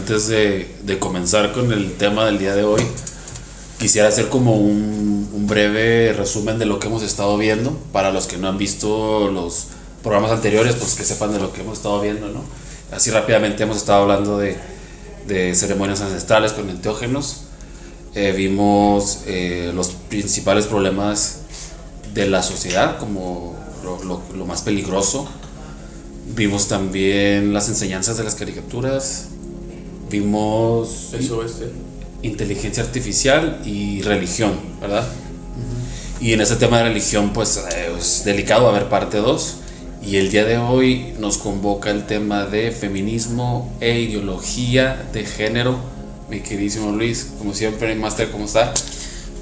antes de comenzar con el tema del día de hoy, quisiera hacer como un breve resumen de lo que hemos estado viendo. Para los que no han visto los programas anteriores, pues que sepan de lo que hemos estado viendo, ¿no? Así rápidamente hemos estado hablando de ceremonias ancestrales con enteógenos. Vimos los principales problemas de la sociedad, como lo más peligroso. Vimos también las enseñanzas de las caricaturas. Vimos inteligencia artificial y religión, ¿verdad? Uh-huh. Y en este tema de religión, pues es delicado, va a haber parte 2. Y el día de hoy nos convoca el tema de feminismo e ideología de género. Mi queridísimo Luis, como siempre, Master, ¿cómo está?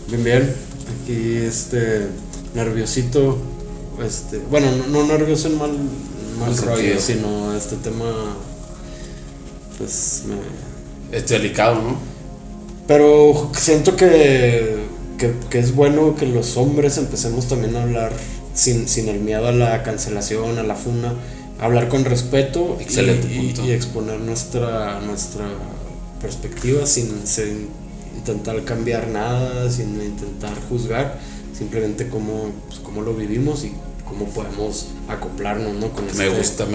Bien, bien. Aquí nerviosito. Bueno, no nervioso en mal rollo, sino este tema, pues es delicado, ¿no? Pero siento que es bueno que los hombres empecemos también a hablar sin el miedo a la cancelación, a la funa, hablar con respeto. Excelente punto. Y exponer nuestra perspectiva sin intentar cambiar nada, sin intentar juzgar, simplemente cómo lo vivimos y cómo podemos acoplarnos, ¿no? Con me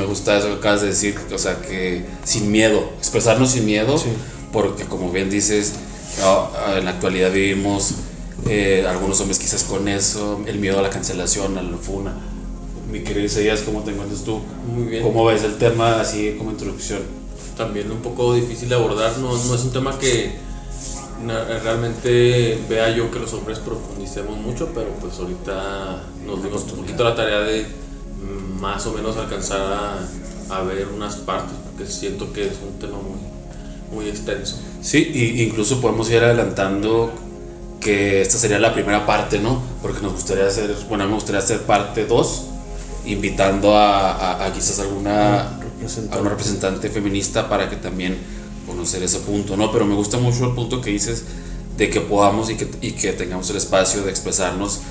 gusta eso que acabas de decir, o sea, que sin miedo, expresarnos sin miedo, sí. Porque como bien dices, en la actualidad vivimos algunos hombres quizás con eso, el miedo a la cancelación, a la funa. Mi querido Isaías, ¿cómo te encuentras tú? Muy bien. ¿Cómo ves el tema así como introducción? También un poco difícil de abordar, no es un tema que realmente vea yo que los hombres profundicemos mucho, pero pues ahorita nos dimos un poquito la tarea de más o menos alcanzar a ver unas partes, porque siento que es un tema muy extenso. Sí, y incluso podemos ir adelantando que esta sería la primera parte, ¿no? Porque me gustaría hacer parte 2, invitando a quizás alguna representante feminista para que también conocer ese punto, ¿no? Pero me gusta mucho el punto que dices de que podamos y que tengamos el espacio de expresarnos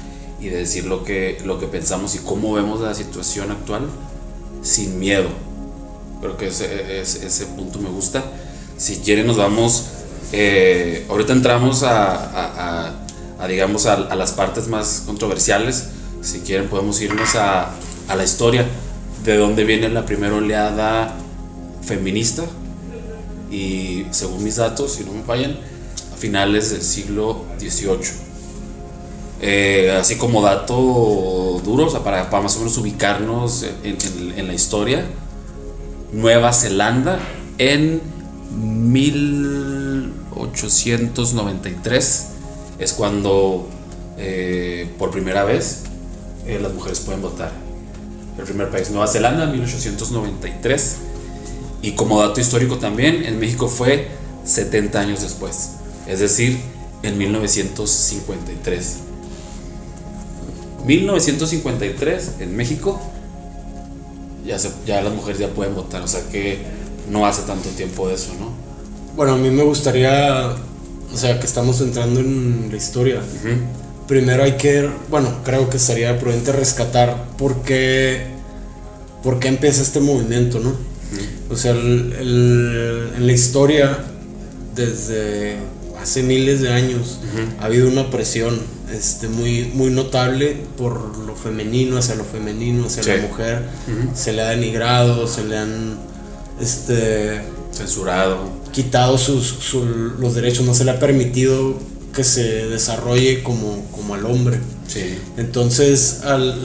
y de decir lo que pensamos y cómo vemos la situación actual sin miedo. Creo que ese punto me gusta. Si quieren nos vamos, ahorita entramos digamos a las partes más controversiales. Si quieren podemos irnos a la historia, de dónde viene la primera oleada feminista. Y según mis datos, si no me fallan, a finales del siglo XVIII. Así como dato duro, o sea, para más o menos ubicarnos en la historia, Nueva Zelanda en 1893 es cuando por primera vez las mujeres pueden votar. El primer país, Nueva Zelanda, 1893. Y como dato histórico también, en México fue 70 años después, es decir, en 1953. 1953 en México ya las mujeres ya pueden votar, o sea que no hace tanto tiempo de eso, ¿no? Bueno, a mí me gustaría, o sea, que estamos entrando en la historia. Uh-huh. Primero creo que sería prudente rescatar por qué empieza este movimiento, ¿no? O sea, en la historia, desde hace miles de años, uh-huh, ha habido una presión muy notable por lo femenino, hacia la mujer. Uh-huh. Se le ha denigrado, se le han censurado, quitado los derechos, no se le ha permitido que se desarrolle como al hombre. Sí. Entonces,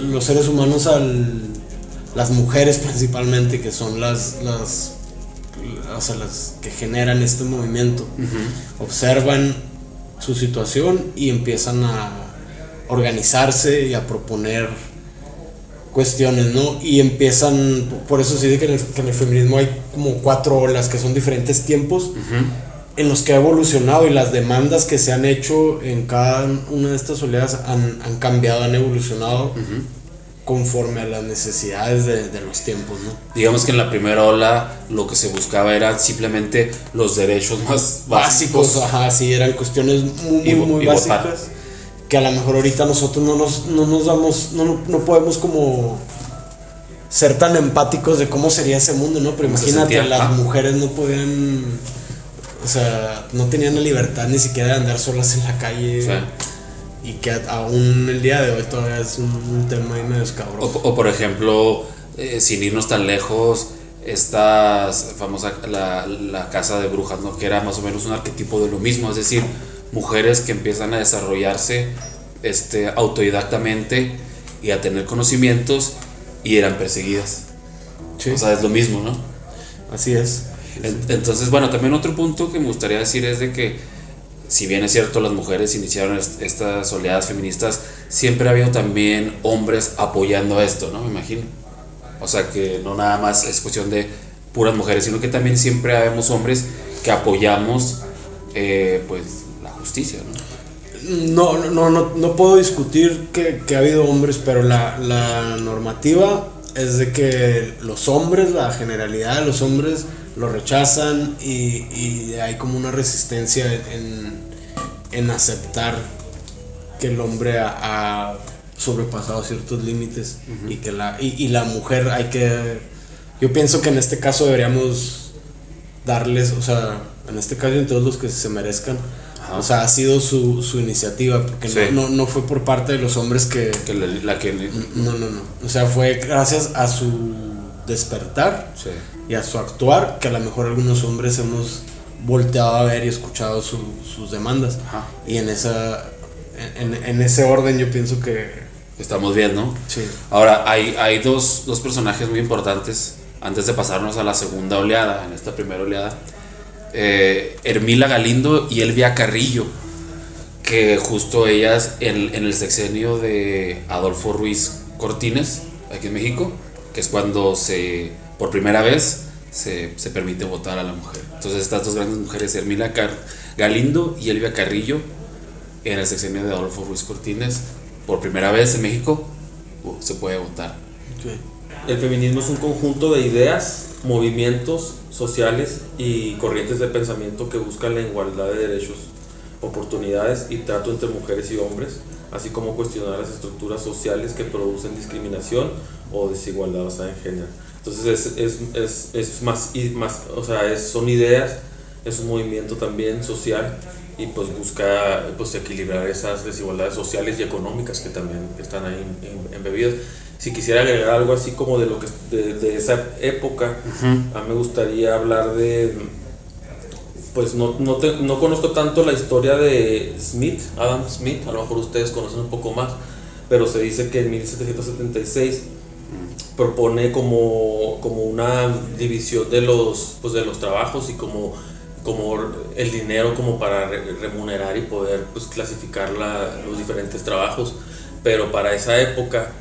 los seres humanos, las mujeres principalmente, que son las que generan este movimiento, uh-huh, observan su situación y empiezan a organizarse y a proponer cuestiones, ¿no? Y empiezan, por eso se dice que en el feminismo hay como 4 olas, que son diferentes tiempos, uh-huh, en los que ha evolucionado, y las demandas que se han hecho en cada una de estas oleadas han cambiado, han evolucionado, uh-huh, conforme a las necesidades de los tiempos, ¿no? Digamos que en la primera ola lo que se buscaba era simplemente los derechos más básicos. Ajá, sí, eran cuestiones muy básicas, votar, que a lo mejor ahorita nosotros no podemos como ser tan empáticos de cómo sería ese mundo, ¿no? Pero imagínate, las mujeres no podían O sea, no tenían la libertad ni siquiera de andar solas en la calle. Sí. Y que aún el día de hoy todavía es un tema ahí medio escabroso. O por ejemplo, sin irnos tan lejos, esta famosa la casa de brujas, ¿no? Que era más o menos un arquetipo de lo mismo, es decir, mujeres que empiezan a desarrollarse autodidactamente y a tener conocimientos y eran perseguidas. Sí. O sea, es lo mismo, ¿no? Así es. Entonces, bueno, también otro punto que me gustaría decir es de que, si bien es cierto, las mujeres iniciaron estas oleadas feministas, siempre ha habido también hombres apoyando esto, ¿no? Me imagino. O sea, que no nada más es cuestión de puras mujeres, sino que también siempre habemos hombres que apoyamos pues la justicia, ¿no? No puedo discutir que ha habido hombres, pero la normativa es de que los hombres, la generalidad de los hombres lo rechazan y hay como una resistencia en aceptar que el hombre ha sobrepasado ciertos límites. Uh-huh. y la mujer yo pienso que en este caso deberíamos darles, o sea, en este caso en todos los que se merezcan. Ajá. O sea, ha sido su iniciativa, porque sí. no fue por parte de los hombres que no. O sea, fue gracias a su despertar, sí, y a su actuar que a lo mejor algunos hombres hemos volteado a ver y escuchado sus demandas. Ajá. Y en ese orden yo pienso que estamos bien, ¿no? Sí. Ahora, hay dos personajes muy importantes antes de pasarnos a la segunda oleada, en esta primera oleada. Ermila Galindo y Elvia Carrillo, que justo ellas en el sexenio de Adolfo Ruiz Cortines, aquí en México, que es cuando por primera vez se permite votar a la mujer. Entonces estas dos grandes mujeres, Ermila Galindo y Elvia Carrillo, en el sexenio de Adolfo Ruiz Cortines, por primera vez en México se puede votar. Okay. El feminismo es un conjunto de ideas, movimientos sociales y corrientes de pensamiento que buscan la igualdad de derechos, oportunidades y trato entre mujeres y hombres, así como cuestionar las estructuras sociales que producen discriminación o desigualdad basada en género. Entonces es más, o sea, son ideas, es un movimiento también social y pues busca pues equilibrar esas desigualdades sociales y económicas que también están ahí embebidas. Si quisiera agregar algo así como de lo que de esa época, uh-huh, a mí me gustaría hablar de, pues no conozco tanto la historia de Adam Smith, a lo mejor ustedes conocen un poco más, pero se dice que en 1776 propone como una división de los trabajos y como el dinero como para remunerar y poder pues clasificar los diferentes trabajos, pero para esa época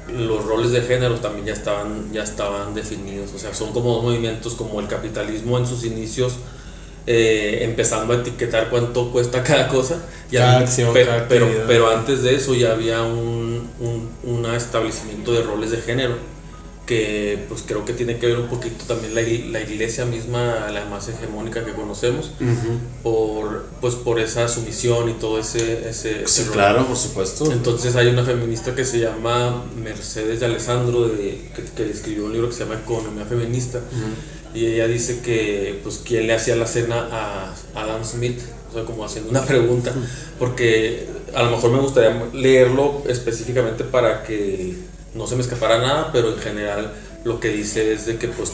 los roles de género también ya estaban definidos. O sea, son como dos movimientos, como el capitalismo en sus inicios, empezando a etiquetar cuánto cuesta cada cosa, cada acción, pero antes de eso ya había un establecimiento de roles de género que pues creo que tiene que ver un poquito también la iglesia misma, la más hegemónica que conocemos, uh-huh, por esa sumisión y todo ese sí, claro, por supuesto. Entonces hay una feminista que se llama Mercedes de Alessandro que escribió un libro que se llama Economía Feminista, uh-huh, y ella dice que pues quién le hacía la cena a Adam Smith, o sea, como haciendo una pregunta, porque a lo mejor me gustaría leerlo específicamente para que no se me escapara nada, pero en general lo que dice es de que pues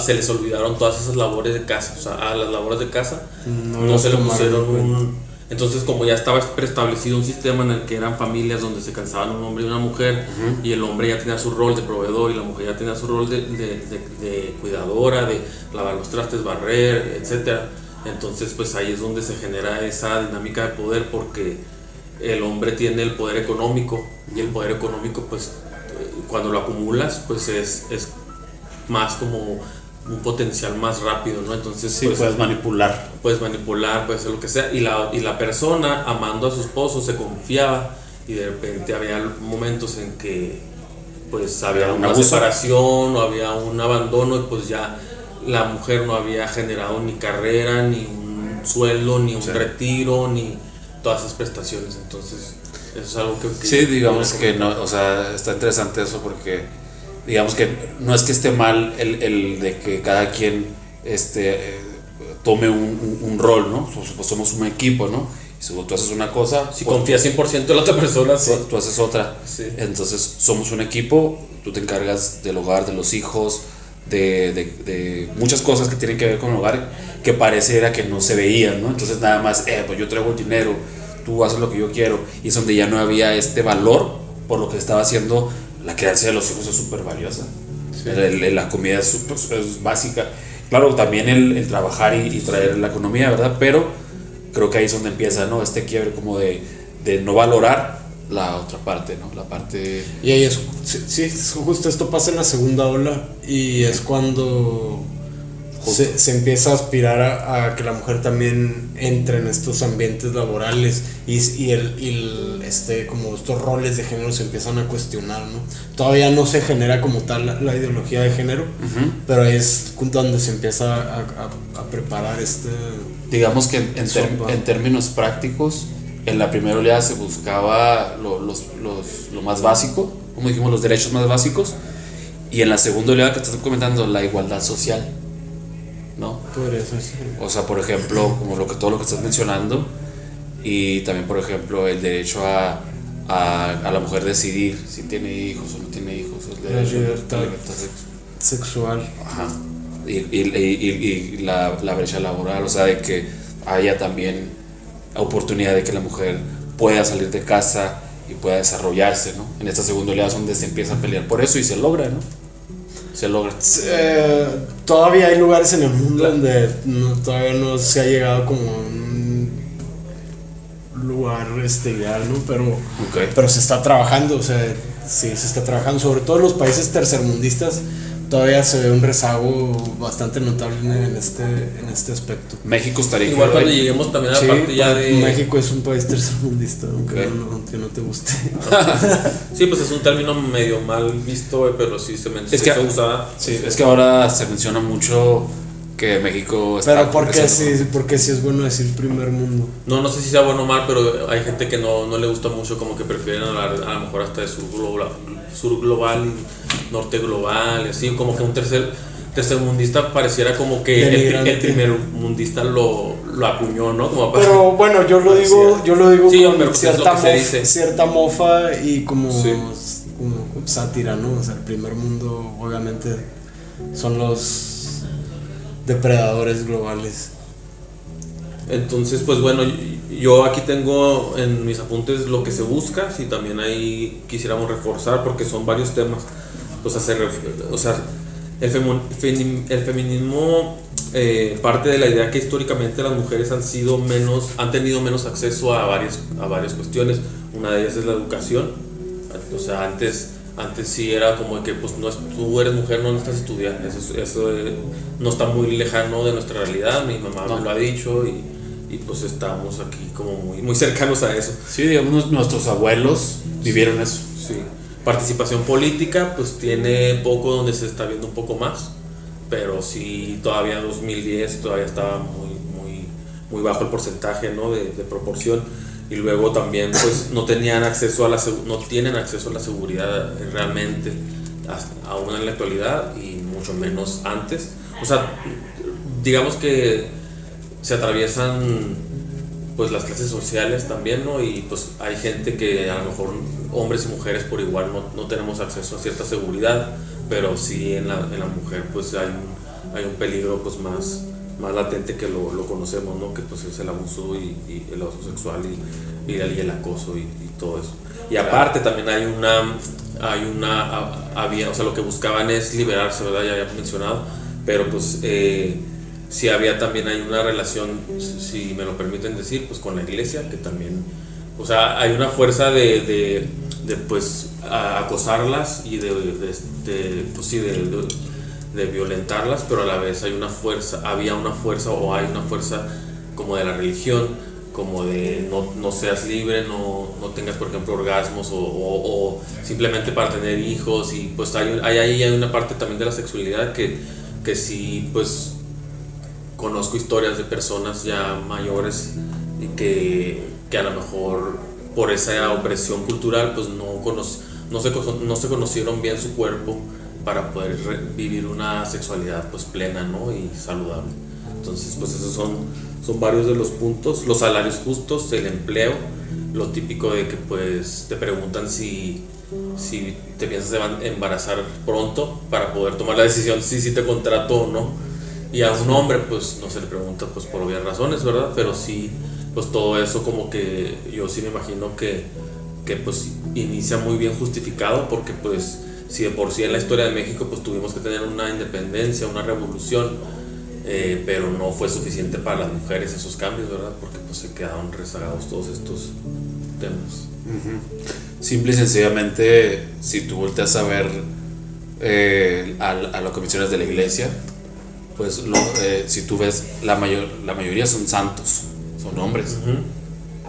se les olvidaron todas esas labores de casa, o sea, a las labores de casa no se le pusieron entonces como ya estaba preestablecido un sistema en el que eran familias donde se casaban un hombre y una mujer, uh-huh, y el hombre ya tenía su rol de proveedor y la mujer ya tenía su rol de cuidadora, de lavar los trastes, barrer, etcétera. Entonces pues ahí es donde se genera esa dinámica de poder, porque el hombre tiene el poder económico y el poder económico pues cuando lo acumulas pues es más como un potencial más rápido, ¿no? Entonces sí, pues, puedes manipular, puedes hacer lo que sea, y la persona amando a su esposo se confiaba, y de repente había momentos en que pues había una separación o había un abandono, y pues ya la mujer no había generado ni carrera, ni un sueldo, ni un retiro, ni todas esas prestaciones. Entonces eso es algo que sí, digamos que no, o sea, está interesante eso, porque digamos que no es que esté mal el de que cada quien tome un rol, ¿no? Pues somos un equipo, ¿no? Y si tú haces una cosa, Si pues, confías 100% en la otra persona, sí. tú haces otra. Sí. Entonces somos un equipo, tú te encargas del hogar, de los hijos, de muchas cosas que tienen que ver con el hogar que pareciera que no se veían, ¿no? Entonces nada más, pues yo traigo el dinero, tú haces lo que yo quiero, y es donde ya no había este valor por lo que estaba haciendo. La crianza de los hijos es súper valiosa. Sí. La comida es básica. Claro, también el trabajar y traer la economía, ¿verdad? Pero creo que ahí es donde empieza, ¿no? Este quiebre como de no valorar la otra parte, ¿no? La parte... Y ahí es, sí, justo esto pasa en la segunda ola y es cuando se empieza a aspirar a que la mujer también entre en estos ambientes laborales y como estos roles de género se empiezan a cuestionar, ¿no? Todavía no se genera como tal la ideología de género, pero es donde se empieza a preparar digamos que en términos prácticos, en la primera oleada se buscaba lo más básico, como dijimos, los derechos más básicos, y en la segunda oleada que estás comentando, la igualdad social, ¿no? Por eso, sí. O sea, por ejemplo, como todo lo que estás mencionando, y también, por ejemplo, el derecho a la mujer decidir si tiene hijos o no tiene hijos, el derecho la libertad sexual. Ajá. Y la brecha laboral, o sea, de que haya también oportunidad de que la mujer pueda salir de casa y pueda desarrollarse, ¿no? En esta segunda oleada es donde se empieza a pelear por eso y se logra, ¿no? Se logra. Todavía hay lugares en el mundo donde todavía no se ha llegado como a un lugar ideal, ¿no? Pero se está trabajando, o sea, sí, se está trabajando, sobre todo en los países tercermundistas. Todavía se ve un rezago bastante notable en este aspecto. México estaría igual cuando lleguemos también a la parte ya de... México es un país tercermundista, aunque no te guste. Sí, pues es un término medio mal visto, pero sí se usa. Sí, es que ahora se menciona mucho que México está... Pero porque sí es bueno decir primer mundo. No sé si sea bueno o mal, pero hay gente que no le gusta mucho, como que prefieren hablar a lo mejor hasta de sur global, norte global, así como que un tercermundista pareciera como que el primer mundista lo acuñó, ¿no? Como pero bueno, yo lo digo sí, con cierta mofa y como sátira, ¿no? O sea, el primer mundo obviamente son los depredadores globales. Entonces, pues bueno, yo aquí tengo en mis apuntes lo que se busca, si también ahí quisiéramos reforzar, porque son varios temas. Pues el feminismo parte de la idea que históricamente las mujeres han tenido menos acceso a varias cuestiones. Una de ellas es la educación. O sea, antes sí era como que pues tú eres mujer, no necesitas estudiar. Eso no está muy lejano de nuestra realidad. Mi mamá me lo ha dicho y pues estamos aquí como muy cercanos a eso. Sí, digamos, nuestros abuelos vivieron eso. Sí. Participación política, pues tiene poco, donde se está viendo un poco más, pero sí, todavía en 2010 todavía estaba muy bajo el porcentaje, ¿no? de proporción. Y luego también pues no tienen acceso a la seguridad realmente, aún en la actualidad, y mucho menos antes. O sea, digamos que se atraviesan pues las clases sociales también, ¿no? Y pues hay gente que a lo mejor hombres y mujeres por igual no tenemos acceso a cierta seguridad, pero sí en la mujer pues hay un peligro pues más latente que lo conocemos, ¿no? Que pues es el abuso y el abuso sexual y el acoso y todo eso. Y aparte también o sea, lo que buscaban es liberarse, ¿verdad? Ya había mencionado, pero pues sí hay una relación, si me lo permiten decir, pues con la iglesia, que también, o sea, hay una fuerza de pues acosarlas y de violentarlas, pero a la vez había una fuerza o hay una fuerza como de la religión, como de no seas libre, no tengas por ejemplo orgasmos o simplemente para tener hijos, y pues hay una parte también de la sexualidad que sí, pues conozco historias de personas ya mayores y que a lo mejor por esa opresión cultural pues no se conocieron bien su cuerpo para poder vivir una sexualidad pues plena, ¿no? Y saludable. Entonces, pues esos son varios de los puntos. Los salarios justos, el empleo, lo típico de que pues te preguntan si te piensas embarazar pronto para poder tomar la decisión si te contrato o no. Y a un hombre pues no se le pregunta pues por obvias razones, ¿verdad? Pero sí, pues todo eso como que yo sí me imagino que pues inicia muy bien justificado, porque pues si de por sí en la historia de México pues tuvimos que tener una independencia, una revolución, pero no fue suficiente para las mujeres esos cambios, ¿verdad? Porque pues se quedaron rezagados todos estos temas. Simple y sencillamente, si tú volteas a ver a lo que mencionas de la iglesia, pues si tú ves, la mayoría son santos, son hombres.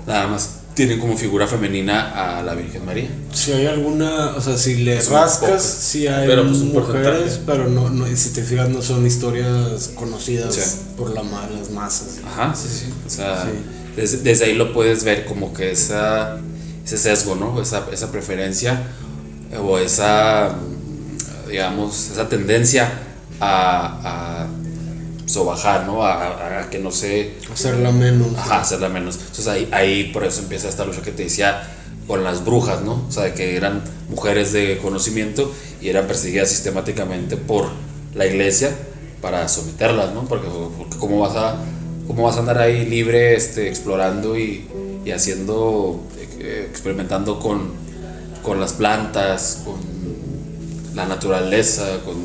Nada más tienen como figura femenina a la Virgen María. Si hay alguna, o sea, si le rascas, si hay pero, pues, mujeres, pero no, y si te fijas, no son historias conocidas, sí, por las masas. Ajá, sí. O sea, sí, desde ahí lo puedes ver como que ese sesgo, ¿no? Esa preferencia o esa, digamos, esa tendencia a sobajar, ¿no? A que no se... Hacerla menos. Ajá, hacerla menos. Entonces ahí por eso empieza esta lucha que te decía con las brujas, ¿no? O sea, de que eran mujeres de conocimiento y eran perseguidas sistemáticamente por la iglesia para someterlas, ¿no? Porque ¿cómo vas a andar ahí libre, explorando y haciendo, experimentando con las plantas, con la naturaleza, con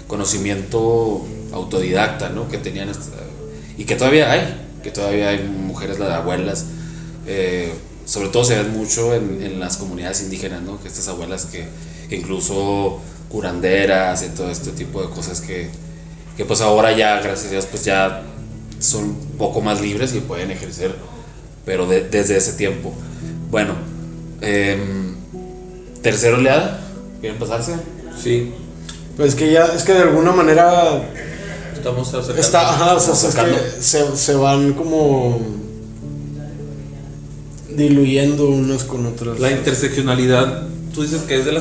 conocimiento autodidacta, ¿no? Que tenían y que todavía hay mujeres, las abuelas, sobre todo se ve mucho en las comunidades indígenas, ¿no? Que estas abuelas que incluso curanderas y todo este tipo de cosas que pues ahora ya, gracias a Dios, pues ya son un poco más libres y pueden ejercer, pero desde ese tiempo. Bueno, tercera oleada, ¿quieren pasarse? Sí. Pues es que de alguna manera Estamos acercando. o sea, es que se van como diluyendo unas con otras. La interseccionalidad, tú dices que es de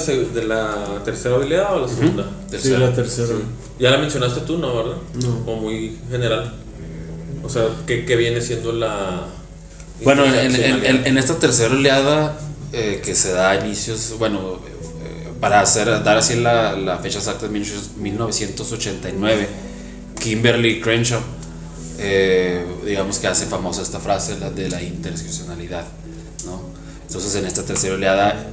la tercera oleada o la segunda. Sí, la tercera. Sí. Ya la mencionaste tú, ¿no? ¿Verdad? No. O muy general. O sea, ¿qué viene siendo la... Bueno, en esta tercera oleada que se da a inicios, bueno, para dar así la fecha exacta, de 1989, Kimberly Crenshaw, digamos que hace famosa esta frase, la de la interseccionalidad, ¿no? Entonces en esta tercera oleada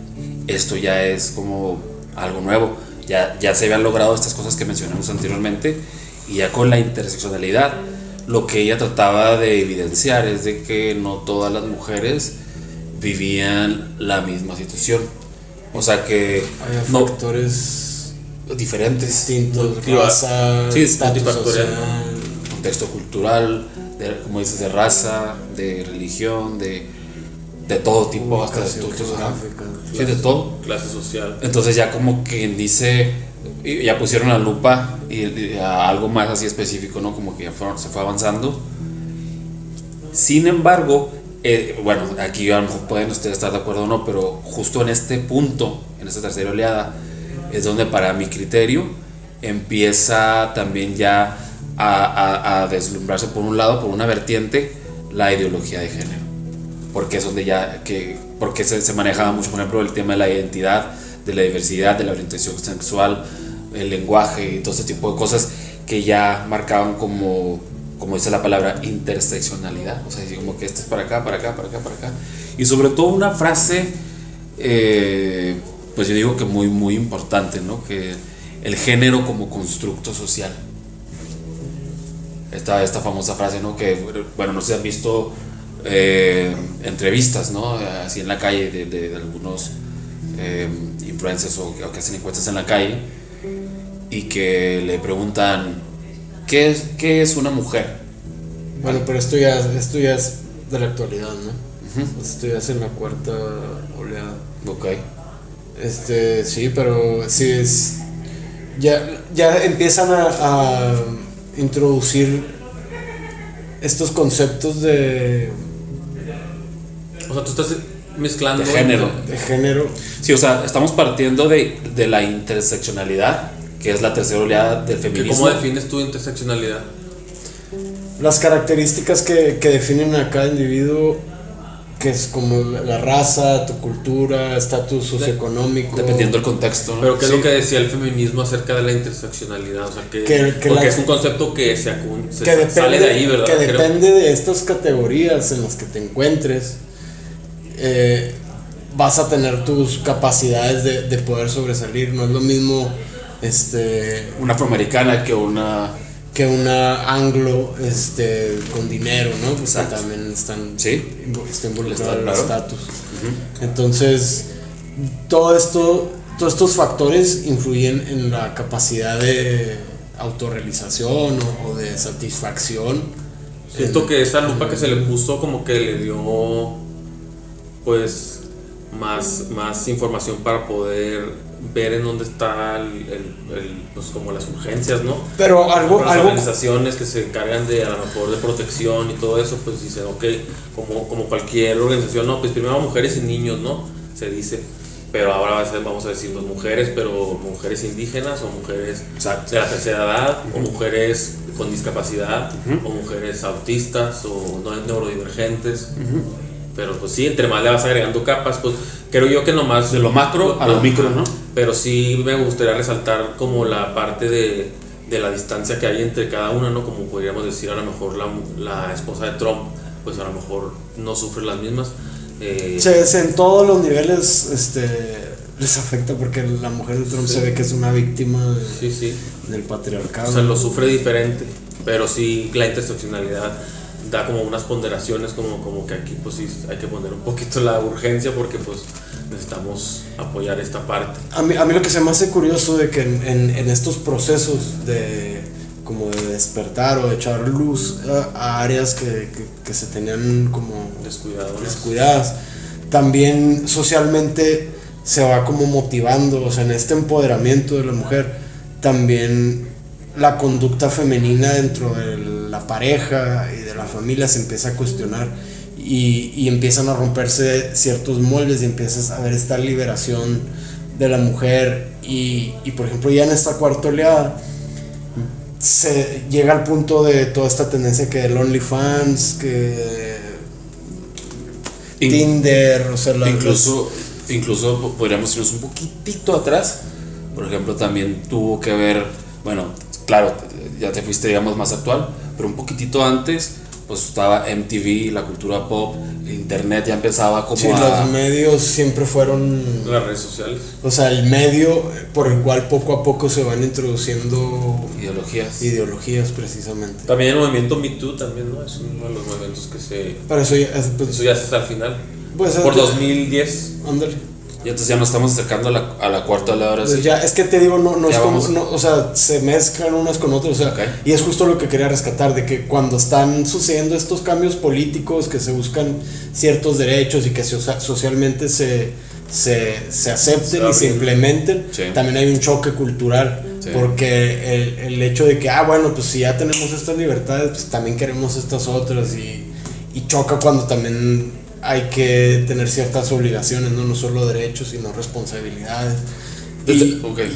esto ya es como algo nuevo, ya se habían logrado estas cosas que mencionamos anteriormente, y ya con la interseccionalidad lo que ella trataba de evidenciar es de que no todas las mujeres vivían la misma situación, o sea que hay no, factores diferentes, distintos, raza, sí, estatus multifactorial, social, contexto cultural, como dices, de raza, de religión, de todo tipo, hasta de estudios, sí, de todo. Clase social. Entonces ya como quien dice, ya pusieron la lupa y a algo más así específico, ¿no? Como que ya se fue avanzando. Sin embargo, bueno, aquí a lo mejor pueden ustedes estar de acuerdo o no, pero justo en este punto, en esta tercera oleada, es donde para mi criterio empieza también ya a deslumbrarse por un lado, por una vertiente, la ideología de género, porque es donde porque se manejaba mucho, por ejemplo, el tema de la identidad, de la diversidad, de la orientación sexual, el lenguaje y todo este tipo de cosas que ya marcaban como dice la palabra, interseccionalidad, o sea, como que este es para acá, para acá, para acá, para acá, y sobre todo una frase, pues yo digo que muy, muy importante, ¿no? Que el género como constructo social. Esta famosa frase, ¿no? Que, bueno, no sé si han visto entrevistas, ¿no? Así en la calle de algunos influencers o que hacen encuestas en la calle y que le preguntan ¿qué es una mujer? Bueno, pero esto ya es de la actualidad, ¿no? Esto ya es en la cuarta oleada. Ok. Sí, pero sí es. Ya empiezan a introducir estos conceptos de. O sea, tú estás mezclando. De género. De género. Sí, o sea, estamos partiendo de la interseccionalidad, que es la tercera oleada del feminismo. ¿Cómo defines tu interseccionalidad? las características que definen a cada individuo, que es como la raza, tu cultura, estatus socioeconómico. Dependiendo del contexto, ¿no? Pero ¿qué Sí. es lo que decía el feminismo acerca de la interseccionalidad? O sea, Que porque es un concepto que que sale de ahí, ¿verdad? Que Creo. depende de estas categorías en las que te encuentres, vas a tener tus capacidades de poder sobresalir. No es lo mismo Una afroamericana que una... anglo con dinero, ¿no? Porque Exacto. también está Sí. involucrado el Claro. estatus. Entonces, todos estos factores influyen en la capacidad de autorrealización o de satisfacción. Siento que esa lupa que se le puso como que le dio pues más información para poder ver en dónde está pues como las urgencias, ¿no? Pero Las algo organizaciones que se encargan de a lo mejor de protección y todo eso, pues dicen, ok, como cualquier organización, no, pues primero mujeres y niños, ¿no? Se dice, pero ahora vamos a decir pues, mujeres, pero mujeres indígenas o mujeres Exacto. de la tercera edad, o mujeres con discapacidad, o mujeres autistas o neurodivergentes. Pero pues sí, entre más le vas agregando capas, pues creo yo que nomás... De lo macro a lo micro, ¿no? Pero sí me gustaría resaltar como la parte de la distancia que hay entre cada una, ¿no? Como podríamos decir, a lo mejor la esposa de Trump, pues a lo mejor no sufre las mismas. en todos los niveles les afecta, porque la mujer de Trump se ve que es una víctima Sí. del patriarcado. O sea, lo sufre diferente, pero sí la interseccionalidad da como unas ponderaciones como que aquí pues sí hay que poner un poquito la urgencia porque pues necesitamos apoyar esta parte. A mí lo que se me hace curioso de que en estos procesos de como de despertar o de echar luz a áreas que se tenían como descuidadas, también socialmente se va como motivando, o sea, en este empoderamiento de la mujer, también la conducta femenina dentro de la pareja y de la familia se empieza a cuestionar y empiezan a romperse ciertos moldes y empiezas a ver esta liberación de la mujer y por ejemplo ya en esta cuarta oleada se llega al punto de toda esta tendencia que el OnlyFans, que Tinder, o sea, incluso podríamos irnos un poquitito atrás. Por ejemplo, también tuvo que ver, bueno, claro, ya te fuiste, digamos, más actual, pero un poquitito antes, pues estaba MTV, la cultura pop, internet ya empezaba como los medios siempre fueron Las redes sociales. O sea, el medio por el cual poco a poco se van introduciendo ideologías precisamente. También el movimiento Me Too también, ¿no? Es uno de los movimientos que Pero eso ya eso ya es hasta el final. Pues, por 2010. Ándale. Y entonces ya nos estamos acercando a la cuarta oleada ahora Pues sí. ya, es que te digo, no Ya es como, vamos. no, o sea, se mezclan unas con otras, o sea, Okay. y es justo lo que quería rescatar, de que cuando están sucediendo estos cambios políticos, que se buscan ciertos derechos y que socialmente se acepten y se implementen, Sí. también hay un choque cultural, Sí. porque el hecho de que, bueno, pues si ya tenemos estas libertades, pues también queremos estas otras, y choca cuando también hay que tener ciertas obligaciones, no solo derechos, sino responsabilidades.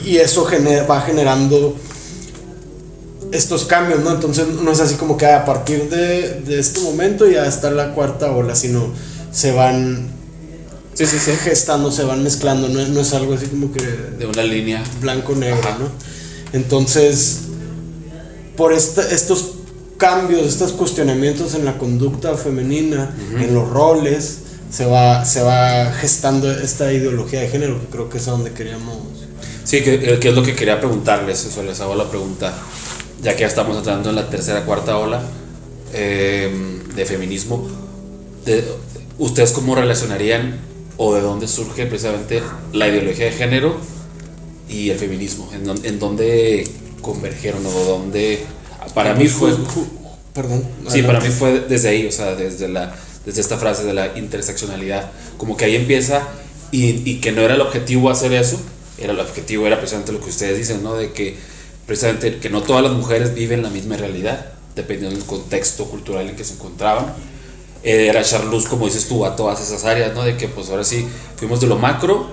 Y eso va generando estos cambios, ¿no? Entonces no es así como que a partir de este momento ya está la cuarta ola, sino se van gestando, se van mezclando, no es algo así como que de una línea blanco-negro, Ajá. ¿no? Entonces, por estos cambios, estos cuestionamientos en la conducta femenina, en los roles, se va gestando esta ideología de género, que creo que es a donde queríamos. Sí, que es lo que quería preguntarles, eso les hago la pregunta, ya que ya estamos entrando en la tercera, cuarta ola de feminismo. ¿Ustedes cómo relacionarían o de dónde surge precisamente la ideología de género y el feminismo? ¿En dónde convergieron o dónde? Para mí fue... Perdón. Sí, para mí fue desde ahí, o sea, desde esta frase de la interseccionalidad, como que ahí empieza y que no era el objetivo hacer eso, el objetivo era precisamente lo que ustedes dicen, ¿no? De que precisamente que no todas las mujeres viven la misma realidad, dependiendo del contexto cultural en que se encontraban. Era echar luz, como dices tú, a todas esas áreas, ¿no? De que pues ahora sí fuimos de lo macro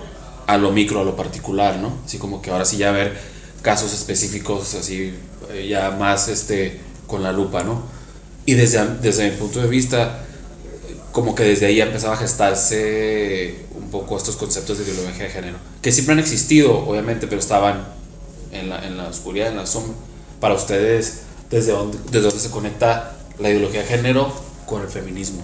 a lo micro, a lo particular, ¿no? Así como que ahora sí ya ver casos específicos así ya más con la lupa, ¿no? Y desde mi punto de vista, como que desde ahí empezaba a gestarse un poco estos conceptos de ideología de género, que siempre han existido, obviamente, pero estaban en la oscuridad, en la sombra. Para ustedes, ¿desde dónde se conecta la ideología de género con el feminismo?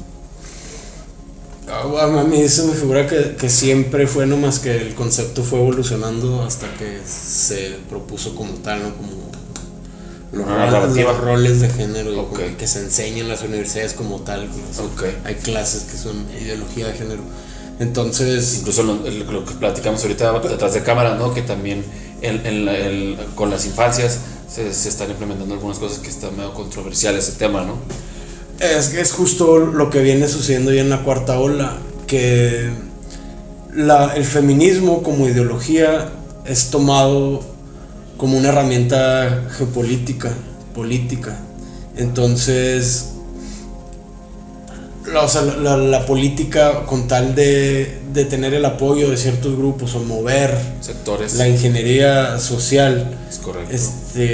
A mí se me figura que siempre fue, nomás que el concepto fue evolucionando hasta que se propuso como tal, ¿no? Como los roles de género, y okay, que se enseñan en las universidades como tal. Okay. Hay clases que son ideología de género. Entonces, incluso lo que platicamos ahorita detrás de cámara, ¿no? Que también con las infancias se están implementando algunas cosas que están medio controversiales, ese tema, ¿no? Es justo lo que viene sucediendo ya en la cuarta ola, que el feminismo como ideología es tomado como una herramienta geopolítica, política. Entonces, la política, con tal de tener el apoyo de ciertos grupos o mover sectores, la ingeniería social, es correcto,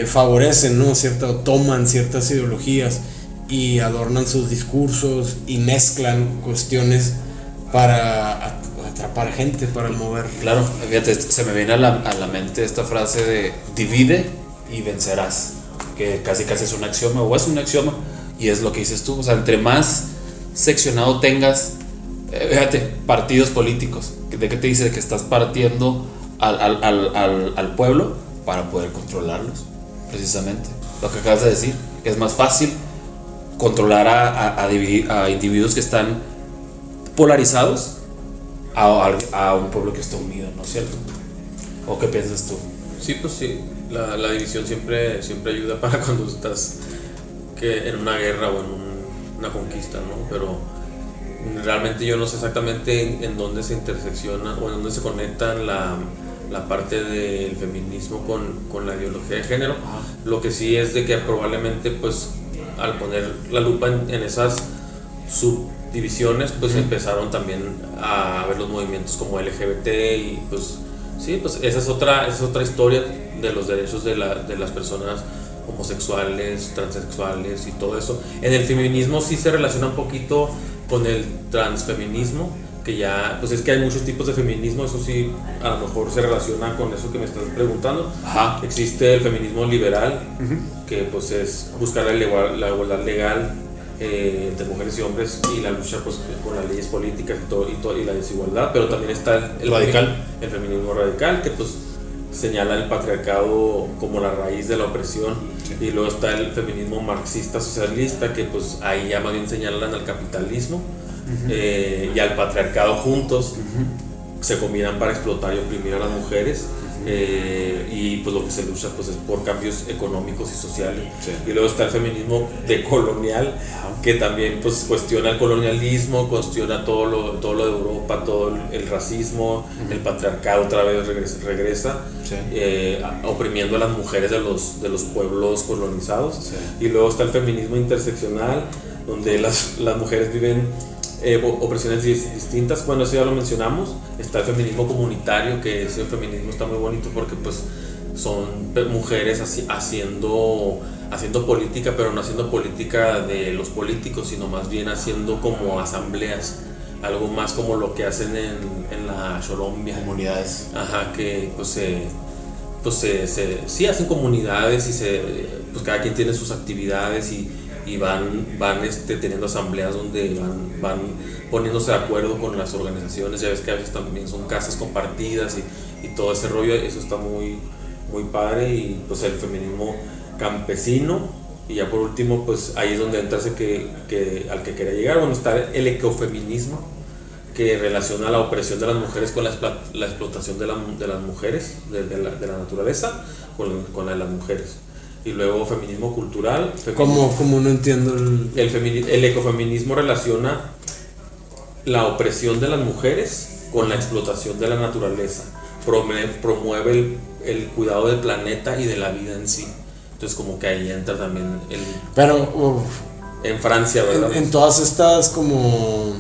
favorecen, ¿no? Toman ciertas ideologías y adornan sus discursos y mezclan cuestiones para atrapar gente, para mover. Claro, fíjate, se me viene a la mente esta frase de divide y vencerás, que casi es un axioma, o es un axioma, y es lo que dices tú. O sea, entre más seccionado tengas, fíjate, partidos políticos, ¿de qué te dice? Que estás partiendo al pueblo para poder controlarlos, precisamente. Lo que acabas de decir, es más fácil controlar a individuos que están polarizados a un pueblo que está unido, ¿no es cierto? ¿O qué piensas tú? Sí, pues sí, la división siempre ayuda para cuando estás en una guerra o en una conquista, ¿no? Pero realmente yo no sé exactamente en dónde se intersecciona o en dónde se conectan la parte del feminismo con la ideología de género. Ajá. Lo que sí es de que probablemente, pues, al poner la lupa en esas subdivisiones, pues empezaron también a ver los movimientos como LGBT y pues sí, pues esa es otra historia de los derechos de las personas homosexuales, transexuales y todo eso. En el feminismo sí se relaciona un poquito con el transfeminismo, que ya, pues es que hay muchos tipos de feminismo, eso sí, a lo mejor se relaciona con eso que me estás preguntando. Ajá. Existe el feminismo liberal, que pues es buscar la igualdad legal entre mujeres y hombres y la lucha pues con las leyes políticas y la desigualdad, pero también está el feminismo radical, que pues señala el patriarcado como la raíz de la opresión. Sí. Y luego está el feminismo marxista socialista, que pues ahí ya más bien señalan al capitalismo y al patriarcado juntos, se combinan para explotar y oprimir a las mujeres. Y pues lo que se lucha pues es por cambios económicos y sociales. Sí. Y luego está el feminismo decolonial, que también pues cuestiona el colonialismo, cuestiona todo lo de Europa, todo el racismo, el patriarcado otra vez regresa, sí, oprimiendo a las mujeres de los pueblos colonizados. Sí. Y luego está el feminismo interseccional, donde las mujeres viven opresiones distintas. Bueno, eso ya lo mencionamos. Está el feminismo comunitario, que ese feminismo está muy bonito porque pues son mujeres haciendo política, pero no haciendo política de los políticos, sino más bien haciendo como asambleas, algo más como lo que hacen en la Colombia, comunidades. Ajá, que pues sí hacen comunidades y pues cada quien tiene sus actividades y van teniendo asambleas donde van poniéndose de acuerdo con las organizaciones. Ya ves que a veces también son casas compartidas y todo ese rollo. Eso está muy, muy padre. Y pues el feminismo campesino, y ya por último pues ahí es donde entra ese que al que quería llegar. Bueno, está el ecofeminismo, que relaciona la opresión de las mujeres con la explotación de las mujeres, de la naturaleza, con la de las mujeres. Y luego feminismo cultural. ¿Cómo no entiendo el ecofeminismo relaciona la opresión de las mujeres con la explotación de la naturaleza. Promueve el cuidado del planeta y de la vida en sí. Entonces como que ahí entra también en Francia, ¿verdad? En todas estas como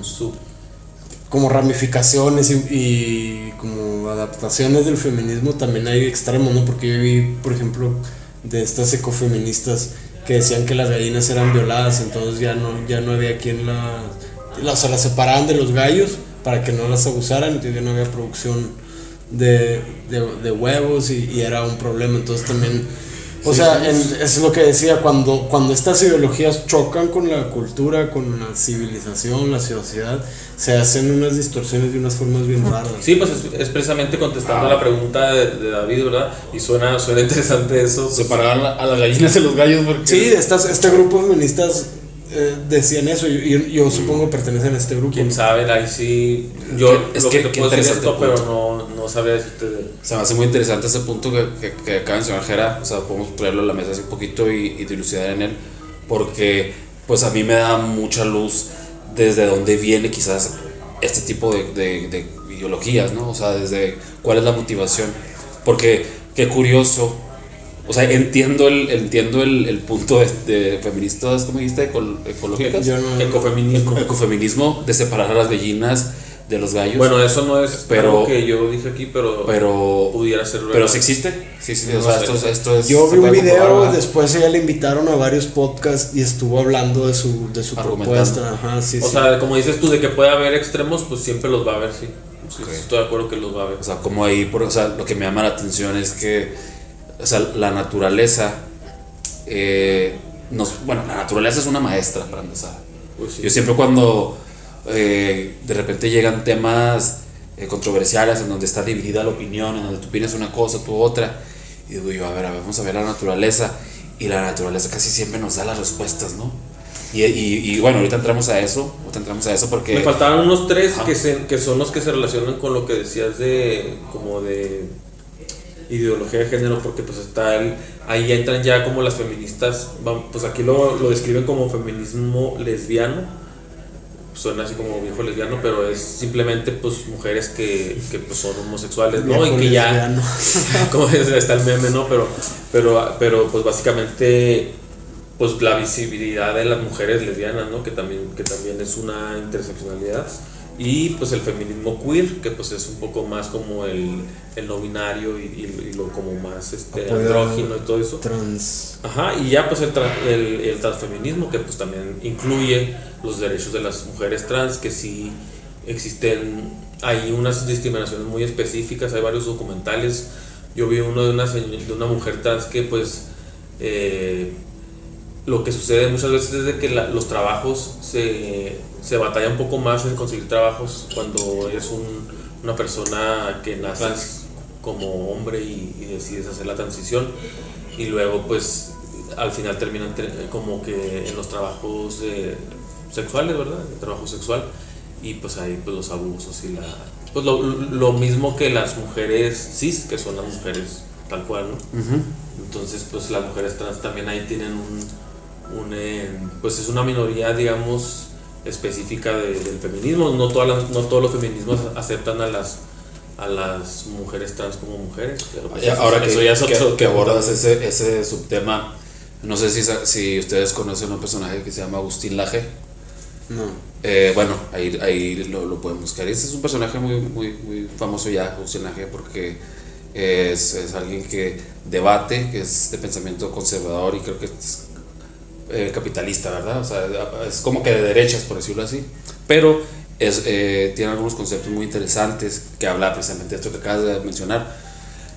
ramificaciones y como adaptaciones del feminismo también hay extremos, ¿no? Porque yo vi, por ejemplo, de estas ecofeministas que decían que las gallinas eran violadas, entonces ya no había quien o sea, las separaban de los gallos para que no las abusaran, entonces ya no había producción de huevos y era un problema, entonces también, o sea, es lo que decía, cuando estas ideologías chocan con la cultura, con la civilización, la sociedad, se hacen unas distorsiones de unas formas bien raras. Sí, pues es precisamente contestando a la pregunta de David, ¿verdad? Y suena interesante eso. Separar a las gallinas de los gallos porque... Sí, este grupo de feministas decían eso, yo supongo pertenecen a este grupo. Quién sabe, ahí sí. Yo es lo que te puedo decir esto, pero no sabría decirte. Se me hace muy interesante ese punto que acaba de mencionar Jera. O sea, podemos traerlo a la mesa así un poquito y dilucidar en él, porque pues a mí me da mucha luz desde dónde viene quizás este tipo de ideologías, ¿no? O sea, desde cuál es la motivación. Porque qué curioso. O sea, entiendo el punto de feministas, ¿cómo dijiste? Ecológicas. Ecofeminismo de separar a las gallinas de los gallos. Bueno, eso no es algo que yo dije aquí, pero pudiera ser verdad. Pero sí existe. Sí, no, o sea, esto es. Yo vi un video, después ella le invitaron a varios podcasts y estuvo hablando de su propuesta. Ajá, sí, o sea, como dices tú, de que puede haber extremos, pues siempre los va a haber, sí. Okay. Estoy de acuerdo que los va a haber. O sea, como ahí, o sea, lo que me llama la atención es que, o sea, la naturaleza, la naturaleza es una maestra para empezar. Pues sí. Yo siempre cuando de repente llegan temas controversiales en donde está dividida la opinión, en donde tú opinas una cosa, tú otra, y digo yo, a ver, vamos a ver la naturaleza, y la naturaleza casi siempre nos da las respuestas, ¿no? Y bueno, ahorita entramos a eso porque... Me faltaban unos tres que son los que se relacionan con lo que decías de ideología de género, porque pues ahí entran ya como las feministas, pues aquí lo describen como feminismo lesbiano, suena así como viejo lesbiano, pero es simplemente pues mujeres que pues son homosexuales, ¿no? Viejo y que lesbiano. ya como está el meme, ¿no? Pero pues básicamente pues la visibilidad de las mujeres lesbianas, ¿no? Que también es una interseccionalidad. Y pues el feminismo queer, que pues es un poco más como el no binario y lo como más andrógino y todo eso. Trans. Ajá, y ya pues el transfeminismo, que pues también incluye los derechos de las mujeres trans, que sí existen, hay unas discriminaciones muy específicas, hay varios documentales. Yo vi uno de una mujer trans que pues lo que sucede muchas veces es de que los trabajos se batalla un poco más en conseguir trabajos cuando eres una persona que naces como hombre y decides hacer la transición, y luego pues al final terminan como que en los trabajos sexuales, ¿verdad? El trabajo sexual, y pues ahí pues los abusos y pues lo mismo que las mujeres cis, que son las mujeres tal cual, ¿no? Uh-huh. Entonces pues las mujeres trans también ahí tienen pues es una minoría, digamos, específica del feminismo. No todos los feminismos aceptan a las mujeres trans como mujeres, pero pues ahora eso ya es otro que abordas ese subtema. No sé si ustedes conocen un personaje que se llama Agustín Laje. No. Bueno, ahí lo pueden buscar. Este es un personaje muy, muy, muy famoso ya, Agustín Laje, porque es alguien que debate, que es de pensamiento conservador y creo que es capitalista, ¿verdad? O sea, es como que de derechas, por decirlo así, pero tiene algunos conceptos muy interesantes que habla precisamente de esto que acabas de mencionar.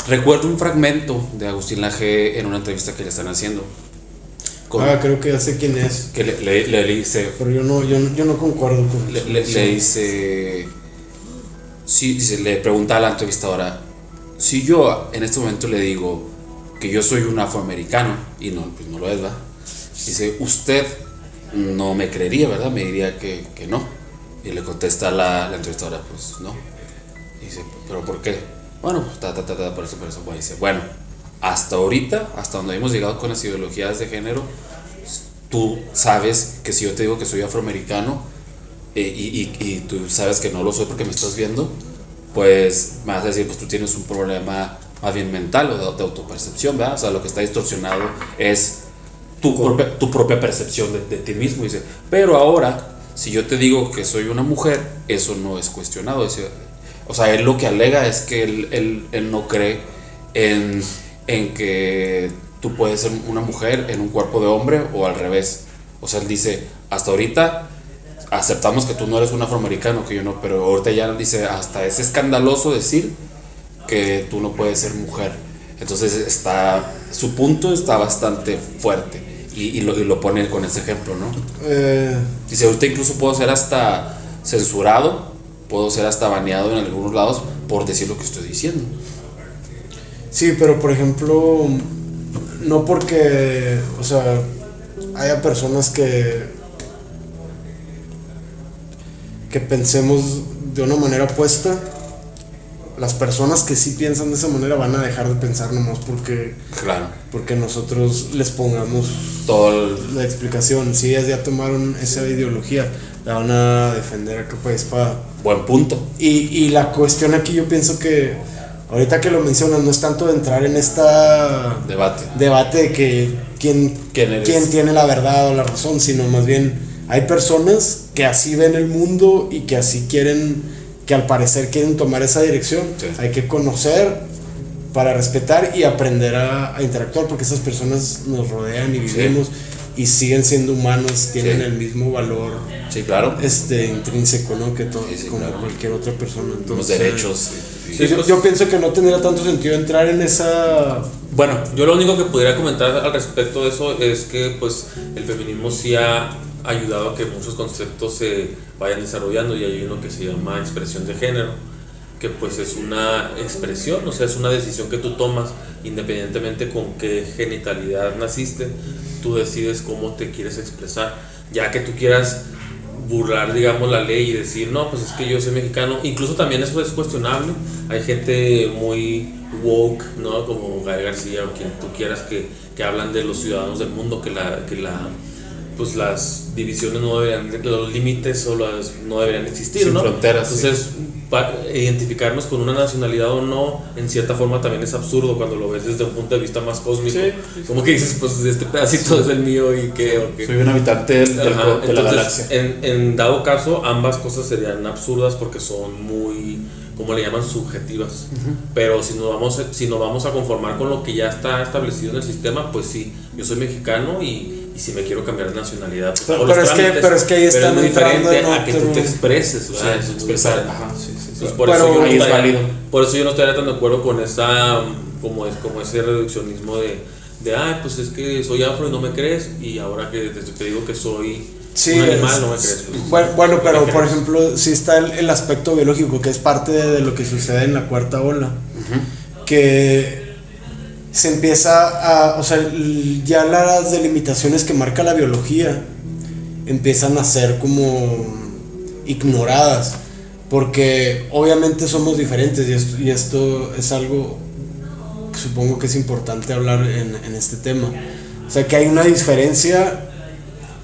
Recuerdo un fragmento de Agustín Laje en una entrevista que le están haciendo. Creo que ya sé quién es. Que le dice... Pero yo no concuerdo con eso. Le dice... Sí, dice, le pregunta a la entrevistadora: si yo en este momento le digo que yo soy un afroamericano, y no, pues no lo es, ¿verdad? Dice, usted no me creería, ¿verdad? Me diría que no. Y le contesta la entrevistadora, pues no. Y dice, ¿pero por qué? Bueno, por eso. Bueno, dice, bueno, hasta ahorita, hasta donde hemos llegado con las ideologías de género, tú sabes que si yo te digo que soy afroamericano y tú sabes que no lo soy porque me estás viendo, pues me vas a decir, pues tú tienes un problema más bien mental o de autopercepción, ¿verdad? O sea, lo que está distorsionado es tu propia percepción de ti mismo. Dice, pero ahora, si yo te digo que soy una mujer, eso no es cuestionado. Dice, o sea, él lo que alega es que él no cree en que tú puedes ser una mujer en un cuerpo de hombre o al revés. O sea, él dice, hasta ahorita aceptamos que tú no eres un afroamericano, que yo no, pero ahorita ya dice, hasta es escandaloso decir que tú no puedes ser mujer. Entonces su punto está bastante fuerte y lo pone con ese ejemplo, ¿no? Dice, ahorita incluso puedo ser hasta censurado, puedo ser hasta baneado en algunos lados por decir lo que estoy diciendo. Sí, pero por ejemplo, no porque, o sea, haya personas que pensemos de una manera opuesta, las personas que sí piensan de esa manera van a dejar de pensar nomás porque nosotros les pongamos la explicación. Si ellas ya tomaron esa ideología, la van a defender a capa y espada. Buen punto. Y la cuestión aquí, yo pienso que ahorita que lo mencionas, no es tanto de entrar en esta debate de que quién tiene la verdad o la razón, sino más bien hay personas que así ven el mundo y que así que al parecer quieren tomar esa dirección. Sí. Hay que conocer para respetar y aprender a interactuar, porque esas personas nos rodean y vivimos y siguen siendo humanos, tienen el mismo valor. Sí, claro. Intrínseco, ¿no? Que todo, como claro. Cualquier otra persona. Entonces, los derechos. Yo pienso que no tendría tanto sentido entrar en esa... Bueno, yo lo único que pudiera comentar al respecto de eso es que pues el feminismo sí ha ayudado a que muchos conceptos se vayan desarrollando, y hay uno que se llama expresión de género, que pues es una expresión, o sea, es una decisión que tú tomas independientemente con qué genitalidad naciste, tú decides cómo te quieres expresar, ya que tú quieras burlar, digamos, la ley y decir, no, pues es que yo soy mexicano. Incluso también eso es cuestionable. Hay gente muy woke, ¿no? Como Gael García o quien tú quieras, que hablan de los ciudadanos del mundo, pues las divisiones no deberían, los límites no deberían existir, sin ¿no? fronteras. Entonces, identificarnos con una nacionalidad o no, en cierta forma también es absurdo cuando lo ves desde un punto de vista más cósmico. Como que dices, pues este pedacito es el mío y que soy un habitante de la galaxia. En dado caso, ambas cosas serían absurdas porque son muy, como le llaman, subjetivas. Pero si nos vamos a conformar con lo que ya está establecido en el sistema, pues sí, yo soy mexicano y si me quiero cambiar de nacionalidad, pues pero es que ahí está muy diferente a que tú te expreses, ¿verdad? Sí, expresar. Ajá, sí. Pues por eso ahí es válido. Por eso yo no estaría tan de acuerdo con esa como ese reduccionismo de pues es que soy afro y no me crees, y ahora que te digo que soy un animal no me crees. Bueno, pero por ejemplo, sí está el aspecto biológico, que es parte de lo que sucede en la cuarta ola, que se empieza o sea, ya las delimitaciones que marca la biología empiezan a ser como ignoradas, porque obviamente somos diferentes, y esto es algo que supongo que es importante hablar en este tema. O sea, que hay una diferencia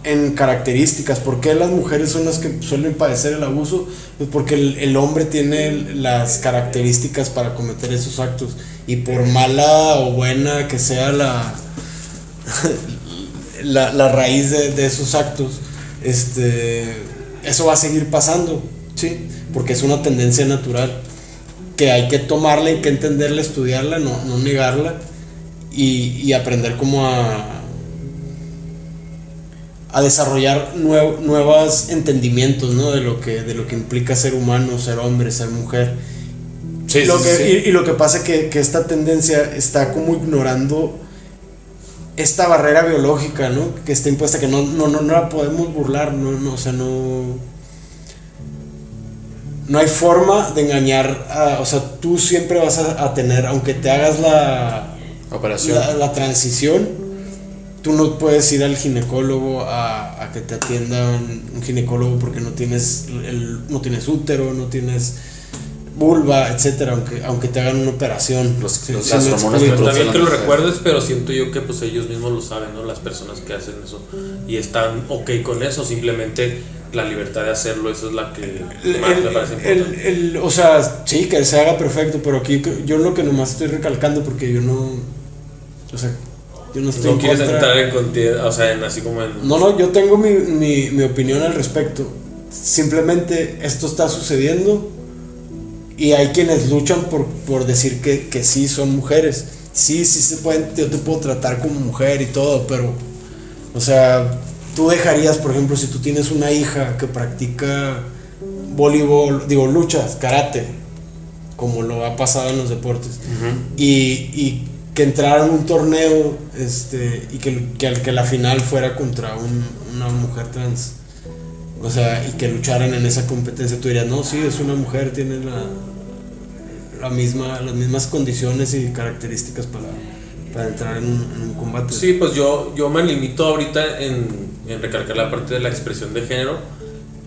en características. ¿Por qué las mujeres son las que suelen padecer el abuso? Pues porque el hombre tiene las características para cometer esos actos, y por mala o buena que sea la raíz de esos actos, eso va a seguir pasando, ¿sí? Porque es una tendencia natural que hay que tomarla, hay que entenderla, estudiarla, no negarla, y aprender como a desarrollar nuevos entendimientos, ¿no? de lo que implica ser humano, ser hombre, ser mujer. Y lo que pasa es que esta tendencia está como ignorando esta barrera biológica, ¿no? Que está impuesta, que no la podemos burlar, o sea, no hay forma de engañar o sea, tú siempre vas a tener, aunque te hagas la operación, la transición, tú no puedes ir al ginecólogo a que te atienda un ginecólogo porque no tienes útero, no tienes vulva, etcétera, aunque te hagan una operación. Las hormonas está bien que lo recuerdes, pero siento yo que pues ellos mismos lo saben, ¿no? Las personas que hacen eso y están ok con eso, simplemente la libertad de hacerlo, eso es la que más me parece importante. O sea, sí, que se haga perfecto, pero aquí yo lo que nomás estoy recalcando, porque yo no estoy no quieres entrar o sea, en así como en... No, yo tengo mi opinión al respecto. Simplemente esto está sucediendo y hay quienes luchan por decir que sí son mujeres, sí se pueden, yo te puedo tratar como mujer y todo, pero, o sea, tú dejarías, por ejemplo, si tú tienes una hija que practica voleibol, digo, luchas, karate, como lo ha pasado en los deportes, y que entrara en un torneo, y que la final fuera contra una mujer trans, o sea, y que lucharan en esa competencia, tú dirías, no, sí, es una mujer, tiene las mismas condiciones y características para entrar en un combate. Sí, pues yo me limito ahorita en recalcar la parte de la expresión de género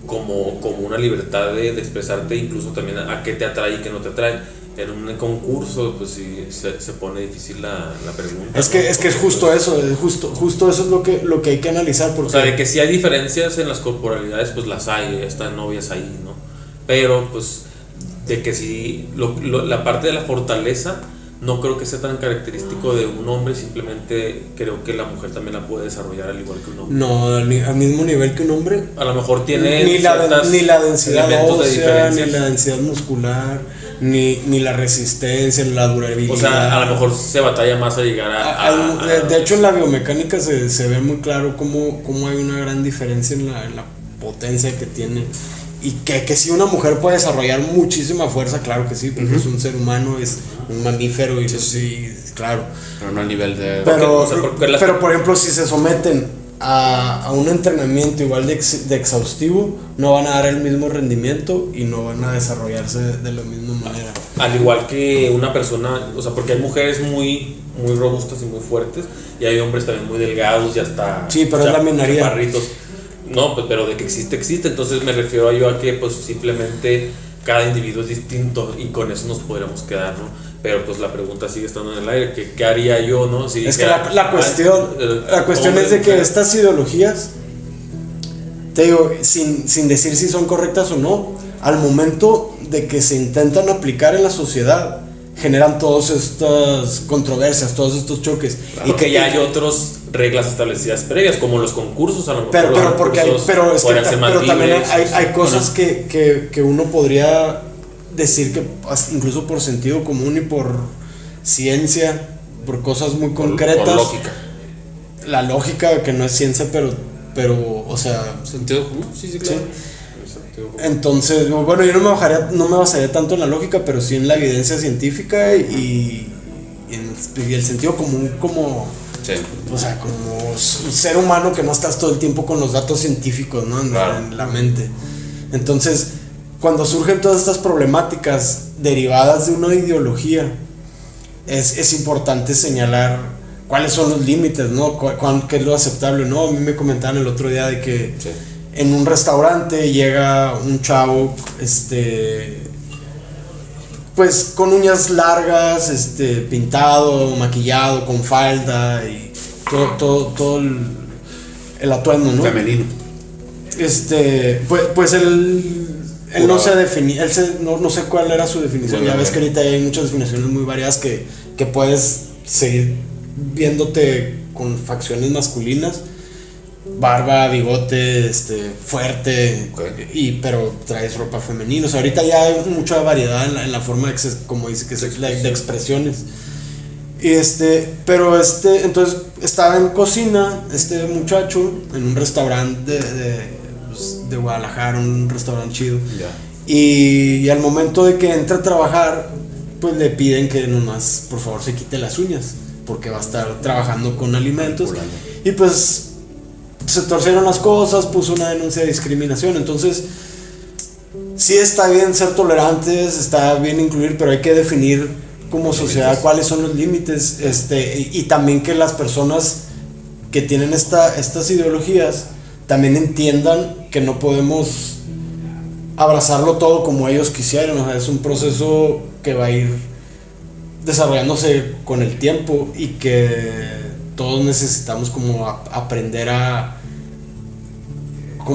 como una libertad de expresarte, incluso también a qué te atrae y qué no te atrae. En un concurso, pues sí, se pone difícil la pregunta. Es que es justo eso, justo eso es lo que hay que analizar. Porque... O sea, de que si hay diferencias en las corporalidades, pues las hay, están novias ahí, ¿no? Pero, pues, de que si la parte de la fortaleza no creo que sea tan característico de un hombre, simplemente creo que la mujer también la puede desarrollar al igual que un hombre. No, al mismo nivel que un hombre. A lo mejor tiene ni la densidad ósea, ni la de densidad muscular, ni la resistencia, ni la durabilidad. O sea, a lo mejor se batalla más a llegar de hecho, en la biomecánica se ve muy claro cómo hay una gran diferencia en la potencia que tiene. Y que si una mujer puede desarrollar muchísima fuerza, claro que sí, porque es un ser humano, es un mamífero, y sí, claro. Pero no al nivel de... Pero por ejemplo, si se someten a un entrenamiento igual de exhaustivo, no van a dar el mismo rendimiento y no van a desarrollarse de la misma manera. Al igual que una persona, o sea, porque hay mujeres muy robustas y muy fuertes, y hay hombres también muy delgados y hasta... Sí, pero es la minoría. Chaparritos. No, pues, pero de que existe, entonces me refiero yo a que pues simplemente cada individuo es distinto y con eso nos podríamos quedar, ¿no? Pero pues la pregunta sigue estando en el aire, que ¿qué haría yo, no? Si es que la cuestión es de que estas ideologías, te digo, sin decir si son correctas o no, al momento de que se intentan aplicar en la sociedad, generan todas estas controversias, todos estos choques. Claro, y que ya hay otras reglas establecidas previas, como los concursos, a lo mejor. Pero también hay cosas que uno podría decir que incluso por sentido común y por ciencia, por cosas muy concretas. Por lógica. La lógica, que no es ciencia, pero o sea... ¿Sentido común? Sí, claro. Sí. Entonces, bueno, yo no me basaría tanto en la lógica, pero sí en la evidencia científica y el sentido común como... Sí. O sea, como un ser humano que no estás todo el tiempo con los datos científicos, ¿no? En la mente. Entonces, cuando surgen todas estas problemáticas derivadas de una ideología, es importante señalar cuáles son los límites, ¿no? ¿Qué es lo aceptable? ¿No? A mí me comentaban el otro día de que... Sí. En un restaurante llega un chavo, pues con uñas largas, pintado, maquillado, con falda y todo el atuendo, ¿no? Femenino. Pues él no se definía, no sé cuál era su definición. Ya ves que ahorita hay muchas definiciones muy variadas que puedes seguir viéndote con facciones masculinas. Barba, bigote, fuerte, okay. Pero traes ropa femenina. O sea, ahorita ya hay mucha variedad en la forma como dice que de expresiones. Y entonces estaba en cocina este muchacho en un restaurante de Guadalajara, un restaurante chido. Yeah. Y al momento de que entra a trabajar, pues le piden que nomás, por favor, se quite las uñas, porque va a estar trabajando con alimentos. Y pues se torcieron las cosas, puso una denuncia de discriminación. Entonces, sí está bien ser tolerantes, está bien incluir, pero hay que definir como sociedad cuáles son los límites, y también que las personas que tienen estas ideologías también entiendan que no podemos abrazarlo todo como ellos quisieran. O sea, es un proceso que va a ir desarrollándose con el tiempo y que todos necesitamos como aprender a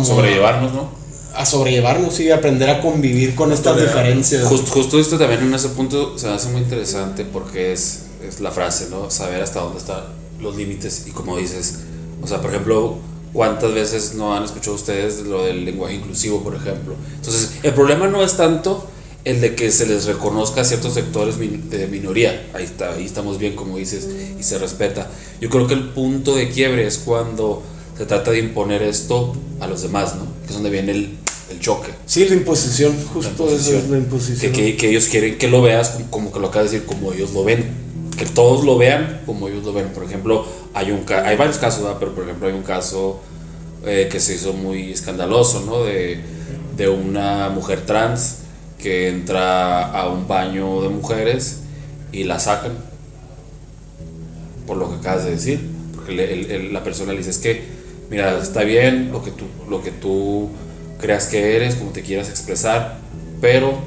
sobrellevarnos, ¿no? A sobrellevarnos y aprender a convivir con estas diferencias. Justo esto también en ese punto se me hace muy interesante porque es la frase, ¿no? Saber hasta dónde están los límites. Y como dices, o sea, por ejemplo, ¿cuántas veces no han escuchado ustedes lo del lenguaje inclusivo, por ejemplo? Entonces, el problema no es tanto el de que se les reconozca a ciertos sectores de minoría. Ahí está, ahí estamos bien, como dices, y se respeta. Yo creo que el punto de quiebre es cuando se trata de imponer esto a los demás, ¿no? Que es donde viene el choque. Sí, la imposición, justo eso es la imposición. Que ellos quieren que lo veas como que lo acabas de decir, como ellos lo ven. Que todos lo vean como ellos lo ven. Por ejemplo, hay varios casos, ¿verdad? Pero por ejemplo hay un caso que se hizo muy escandaloso, ¿no? De una mujer trans que entra a un baño de mujeres y la sacan por lo que acabas de decir, porque la persona le dice, es que mira, está bien lo que tú creas que eres, como te quieras expresar, pero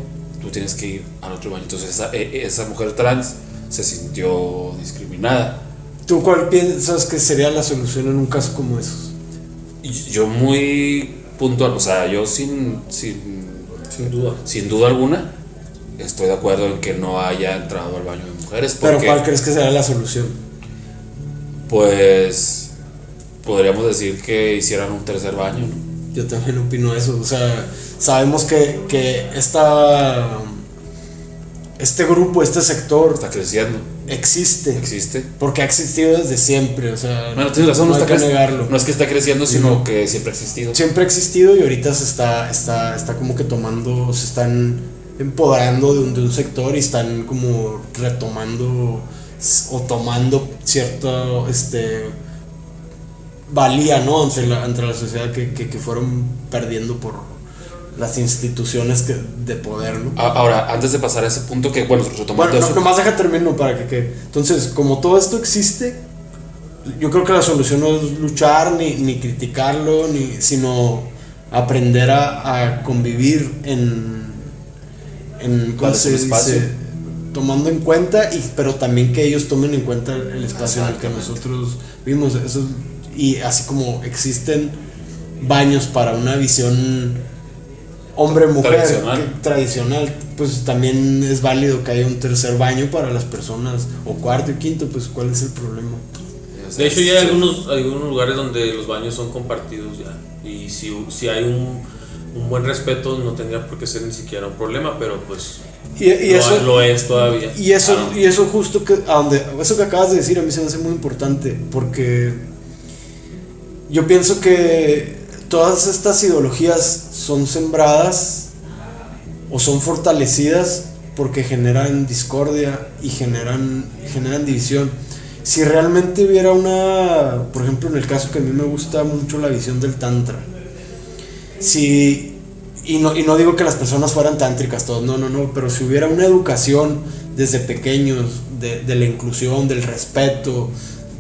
tú tienes que ir al otro baño. Entonces esa mujer trans se sintió discriminada. ¿Tú cuál piensas que sería la solución en un caso como esos? Yo muy puntual, o sea, yo sin duda alguna estoy de acuerdo en que no haya entrado al baño de mujeres. Pero ¿cuál crees que será la solución? Pues podríamos decir que hicieran un tercer baño, ¿no? Yo también opino eso. O sea, sabemos que este grupo, este sector está creciendo. Existe. Porque ha existido desde siempre. O sea, bueno, tienes razón, no hay que negarlo. No es que está creciendo, sino que siempre ha existido. Siempre ha existido y ahorita se está como que se están empoderando de un sector y están como retomando o tomando cierta valía, ¿no? Ante la sociedad que fueron perdiendo por las instituciones de poder, ¿no? Ahora, antes de pasar a ese punto, que bueno, retomando eso. Nomás deja termino para que entonces, como todo esto existe, yo creo que la solución no es luchar ni criticarlo, sino aprender a convivir en ¿cómo se dice? Tomando en cuenta, pero también que ellos tomen en cuenta el espacio en el que nosotros vivimos. Eso, y así como existen baños para una visión hombre-mujer tradicional, pues también es válido que haya un tercer baño para las personas, o cuarto y quinto, pues ¿cuál es el problema? De hecho ya hay algunos lugares donde los baños son compartidos ya, y si hay un buen respeto no tendría por qué ser ni siquiera un problema, pero pues eso lo es todavía. Y eso justo eso que acabas de decir a mí se me hace muy importante, porque yo pienso que todas estas ideologías son sembradas o son fortalecidas porque generan discordia y generan división. Si realmente hubiera por ejemplo, en el caso que a mí me gusta mucho la visión del tantra, y no digo que las personas fueran tántricas todos, no, pero si hubiera una educación desde pequeños de la inclusión, del respeto,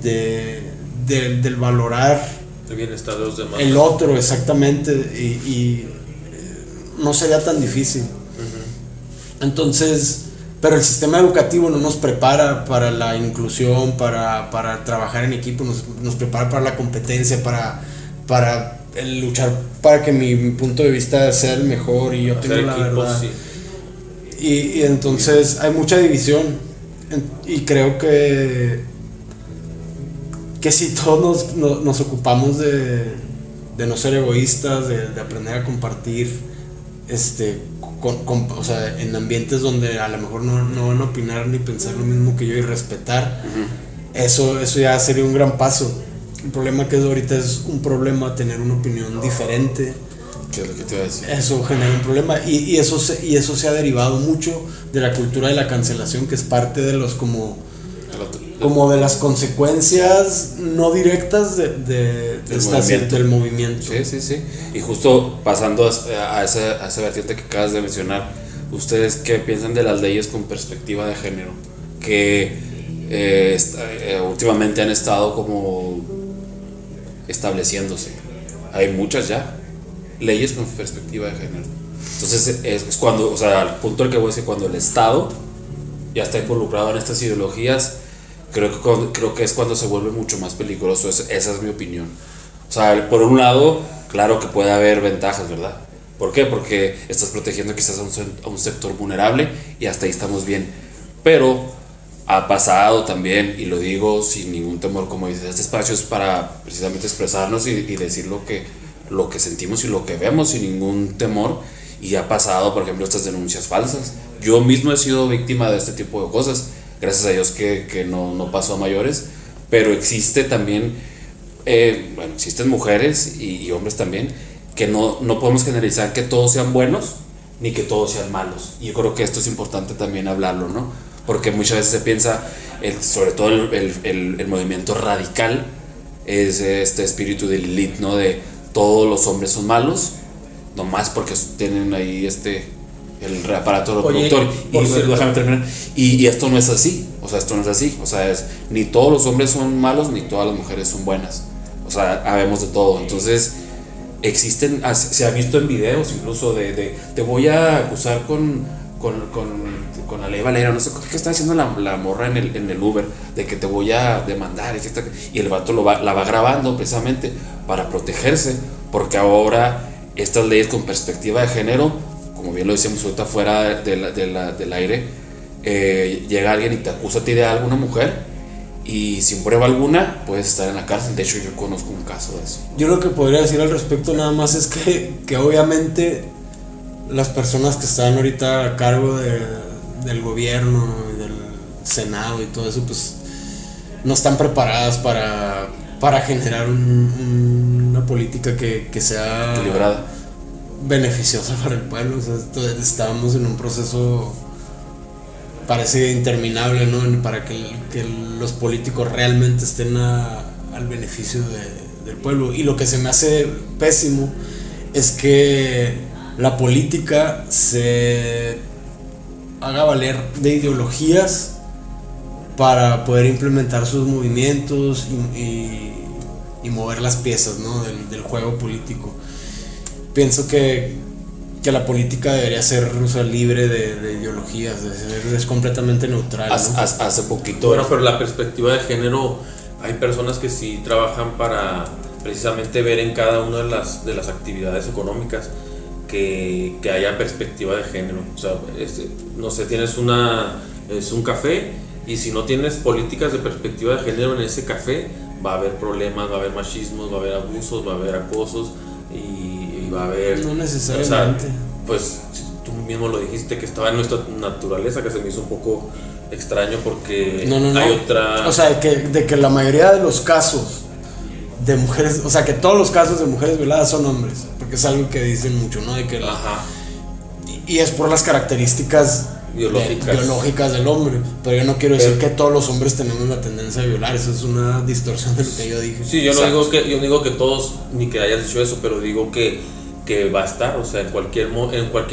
del valorar el bienestar de los demás, el otro, exactamente, y no sería tan difícil. Entonces, pero el sistema educativo no nos prepara para la inclusión, para trabajar en equipo, nos prepara para la competencia, para el luchar para que mi punto de vista sea el mejor y yo tengo la verdad. Sí. Y entonces hay mucha división, y creo que si todos nos ocupamos de no ser egoístas, de aprender a compartir, o sea, en ambientes donde a lo mejor no van a opinar ni pensar lo mismo que yo y respetar, eso ya sería un gran paso. El problema que es ahorita es un problema tener una opinión diferente. ¿Qué es lo que te iba a decir? Eso genera un problema y eso se ha derivado mucho de la cultura de la cancelación, que es parte de los como de las consecuencias no directas del movimiento. Sí. Y justo pasando a esa vertiente que acabas de mencionar, ¿ustedes qué piensan de las leyes con perspectiva de género? Que últimamente han estado como estableciéndose. Hay muchas ya leyes con perspectiva de género. Entonces es cuando, o sea, al punto al que voy a decir, cuando el Estado ya está involucrado en estas ideologías, creo que es cuando se vuelve mucho más peligroso. Esa es mi opinión. O sea, por un lado, claro que puede haber ventajas, ¿verdad? ¿Por qué? Porque estás protegiendo quizás a un sector vulnerable y hasta ahí estamos bien. Pero ha pasado también, y lo digo sin ningún temor, como dices, este espacio es para precisamente expresarnos y decir lo que sentimos y lo que vemos sin ningún temor. y ha pasado, por ejemplo, estas denuncias falsas. Yo mismo he sido víctima de este tipo de cosas, gracias a Dios que no pasó a mayores, pero existe también, existen mujeres y hombres también, que no podemos generalizar que todos sean buenos, ni que todos sean malos. Y yo creo que esto es importante también hablarlo, ¿no? Porque muchas veces se piensa, sobre todo el movimiento radical, es este espíritu de Lilith, ¿no? De todos los hombres son malos, nomás porque tienen ahí el aparato reproductor. Déjame terminar. Y esto no es así, o sea, ni todos los hombres son malos, ni todas las mujeres son buenas. O sea, habemos de todo. Entonces, se ha visto en videos incluso de te voy a acusar con la ley Valera, no sé qué está diciendo la morra en el Uber, de que te voy a demandar, y el vato la va grabando precisamente para protegerse, porque ahora estas leyes con perspectiva de género, como bien lo decíamos ahorita fuera del aire, llega alguien y te acusa a ti de algo, una mujer, y sin prueba alguna puedes estar en la cárcel. De hecho, yo conozco un caso de eso. Yo lo que podría decir al respecto nada más es que obviamente las personas que están ahorita a cargo del gobierno, del Senado y todo eso, pues no están preparadas para generar una política que sea equilibrada, beneficiosa para el pueblo. O sea, estábamos en un proceso, parece interminable, ¿no? Para que los políticos realmente estén al beneficio del pueblo. Y lo que se me hace pésimo es que la política se haga valer de ideologías para poder implementar sus movimientos y mover las piezas, ¿no? del juego político. Pienso que la política debería ser, o sea, libre de ideologías, es completamente neutral, ¿no? Hace poquito. Bueno, pero la perspectiva de género, hay personas que sí trabajan para precisamente ver en cada una de las actividades económicas que haya perspectiva de género. O sea, no sé, tienes un café, y si no tienes políticas de perspectiva de género en ese café, va a haber problemas, va a haber machismos, va a haber abusos, va a haber acosos, y va a haber... No necesariamente. O sea, pues tú mismo lo dijiste, que estaba en nuestra naturaleza, que se me hizo un poco extraño porque hay otra... O sea, de que la mayoría de los casos de mujeres, o sea, que todos los casos de mujeres violadas son hombres, porque es algo que dicen mucho, ¿no? De que y es por las características biológicas del hombre, pero yo no quiero decir que todos los hombres tenemos la tendencia a violar. Eso es una distorsión de lo que yo dije. Sí, yo no digo que todos, ni que hayas dicho eso, pero digo que va a estar, o sea, en cualquier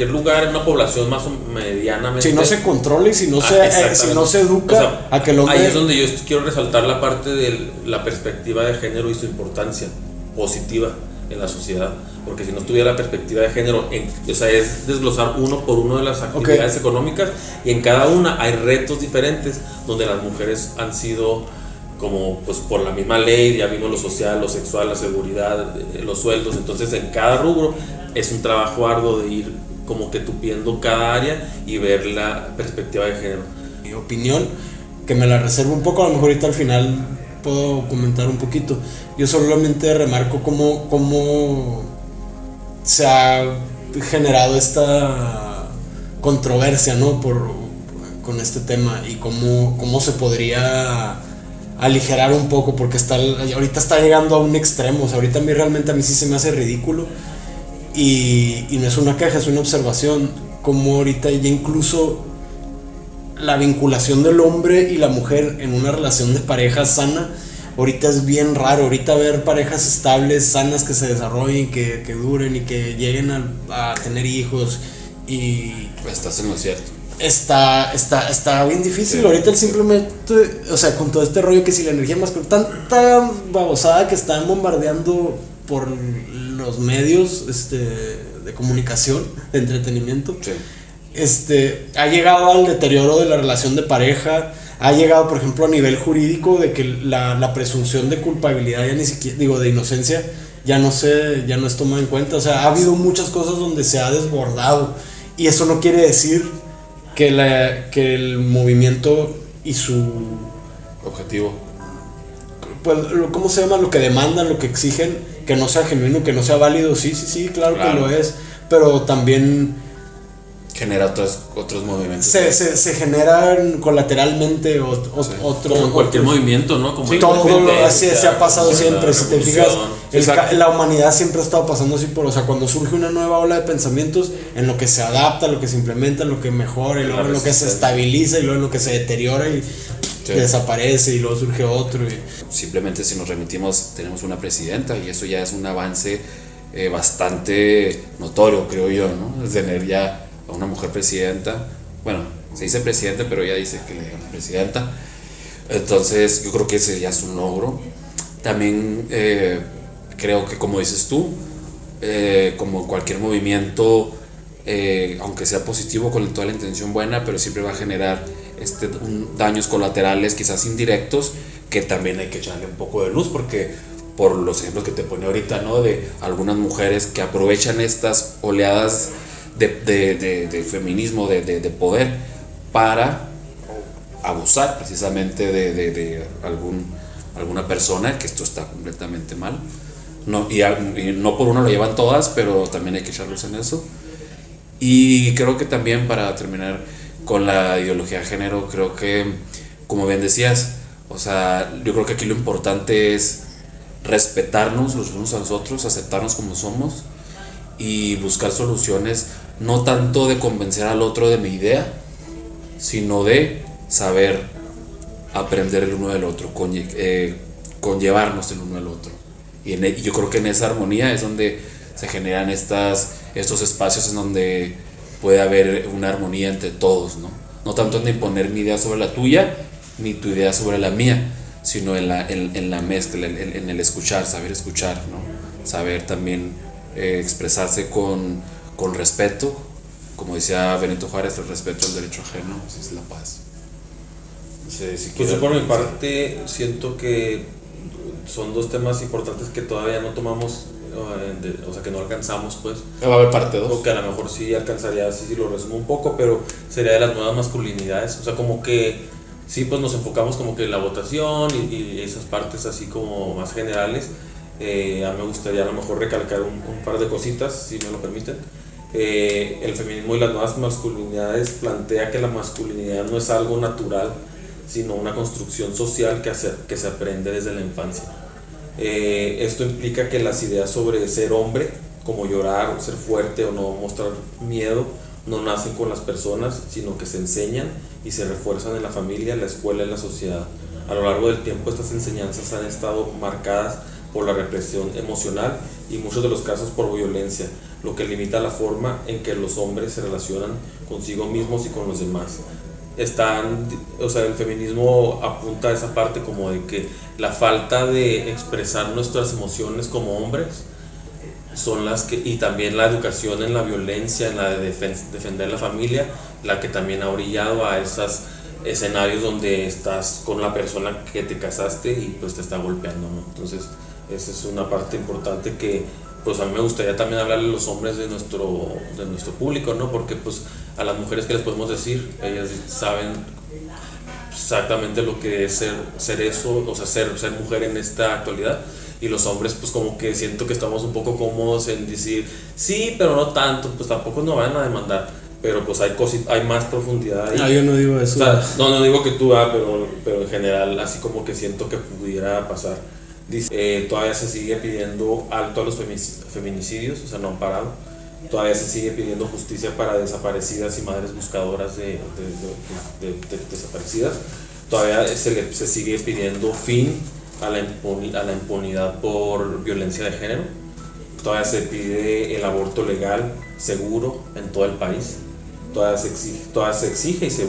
lugar, en una población más o medianamente. Si no se controla y si no se educa, o sea, a que el hombre... Ahí es donde yo quiero resaltar la parte de la perspectiva de género y su importancia positiva en la sociedad, porque si no estuviera la perspectiva de género, o sea, es desglosar uno por uno de las actividades económicas, y en cada una hay retos diferentes donde las mujeres han sido, como pues por la misma ley, ya vimos lo social, lo sexual, la seguridad, los sueldos. Entonces en cada rubro es un trabajo arduo de ir como que tupiendo cada área y ver la perspectiva de género. Mi opinión, que me la reservo un poco, a lo mejor ahorita al final puedo comentar un poquito. Yo solamente remarco cómo se ha generado esta controversia, ¿no? con este tema, y cómo se podría aligerar un poco, porque ahorita está llegando a un extremo. O sea, ahorita a mí sí se me hace ridículo, y no es una queja, es una observación, como ahorita ya incluso la vinculación del hombre y la mujer en una relación de pareja sana, ahorita es bien raro. Ahorita ver parejas estables, sanas, que se desarrollen, que duren y que lleguen a tener hijos, y estás en lo cierto. Está bien difícil. Sí. Ahorita simplemente, o sea, con todo este rollo que si la energía masculina, tanta babosada que están bombardeando por los medios de comunicación, de entretenimiento, sí. Ha llegado al deterioro de la relación de pareja. Ha llegado, por ejemplo, a nivel jurídico, de que la presunción de culpabilidad, ya ni siquiera, de inocencia, ya no es tomada en cuenta. O sea, ha habido muchas cosas donde se ha desbordado, y eso no quiere decir que el movimiento y su objetivo, pues, ¿cómo se llama? Lo que demandan, lo que exigen, que no sea genuino, que no sea válido. Sí, claro que lo es, pero también genera otros movimientos. se generan colateralmente otros. Como en cualquier movimiento, ¿no? Como todo así se ha pasado siempre. Si te fijas, Exacto. la humanidad siempre ha estado pasando así o sea, cuando surge una nueva ola de pensamientos, en lo que se adapta, en lo que se implementa, en lo que mejora, y luego en lo que se estabiliza, y luego en lo que se deteriora y desaparece, y luego surge otro. Simplemente si nos remitimos, tenemos una presidenta, y eso ya es un avance bastante notorio, creo yo, ¿no? Es tener ya a una mujer presidenta. Bueno, se dice presidente, pero ella dice que le llama presidenta. Entonces yo creo que ese ya es un logro. También creo que, como dices tú, como cualquier movimiento, aunque sea positivo con toda la intención buena, pero siempre va a generar daños colaterales, quizás indirectos, que también hay que echarle un poco de luz, porque por los ejemplos que te pone ahorita, ¿no? De algunas mujeres que aprovechan estas oleadas de feminismo, de poder, para abusar precisamente de alguna persona, que esto está completamente mal. No, y no por uno lo llevan todas, pero también hay que echarlos en eso. Y creo que también, para terminar con la ideología de género, creo que, como bien decías, o sea, yo creo que aquí lo importante es respetarnos los unos a los otros, aceptarnos como somos y buscar soluciones, no tanto de convencer al otro de mi idea, sino de saber aprender el uno del otro, conllevarnos el uno del otro. Y yo creo que en esa armonía es donde se generan estos espacios en donde puede haber una armonía entre todos, ¿no? No tanto en imponer mi idea sobre la tuya, ni tu idea sobre la mía, sino en la mezcla, en el escuchar, saber escuchar, ¿no? Saber también expresarse con respeto. Como decía Benito Juárez, el respeto al derecho ajeno es la paz. No sé si pues yo por mi parte siento que son dos temas importantes que todavía no tomamos, o sea, que no alcanzamos, pues. Va a haber parte 2. O que a lo mejor sí alcanzaría, sí lo resumo un poco, pero sería de las nuevas masculinidades. O sea, como que sí, pues nos enfocamos como que en la votación y esas partes así como más generales. A mí me gustaría a lo mejor recalcar un par de cositas, si me lo permiten. El feminismo y las nuevas masculinidades plantea que la masculinidad no es algo natural, sino una construcción social que se aprende desde la infancia. Esto implica que las ideas sobre ser hombre, como llorar, ser fuerte o no mostrar miedo, no nacen con las personas, sino que se enseñan y se refuerzan en la familia, en la escuela y en la sociedad. A lo largo del tiempo estas enseñanzas han estado marcadas por la represión emocional y en muchos de los casos por violencia, lo que limita la forma en que los hombres se relacionan consigo mismos y con los demás. O sea, el feminismo apunta a esa parte como de que la falta de expresar nuestras emociones como hombres son las que, y también la educación en la violencia, en la de defender la familia, la que también ha orillado a esos escenarios donde estás con la persona que te casaste y pues te está golpeando, ¿no? Entonces esa es una parte importante que pues a mí me gustaría también hablarle a los hombres de nuestro público, ¿no? Porque pues a las mujeres, ¿qué les podemos decir? Ellas saben exactamente lo que es ser eso, o sea, ser mujer en esta actualidad. Y los hombres pues como que siento que estamos un poco cómodos en decir sí, pero no tanto, pues tampoco nos van a demandar, pero pues hay más profundidad ahí. No, yo no digo eso. O sea, no digo que tú, pero en general así como que siento que pudiera pasar. Dice, todavía se sigue pidiendo alto a los feminicidios, o sea, no han parado. Todavía se sigue pidiendo justicia para desaparecidas y madres buscadoras de desaparecidas. Todavía se sigue pidiendo fin a la impunidad por violencia de género. Todavía se pide el aborto legal, seguro, en todo el país. Todavía se exige y se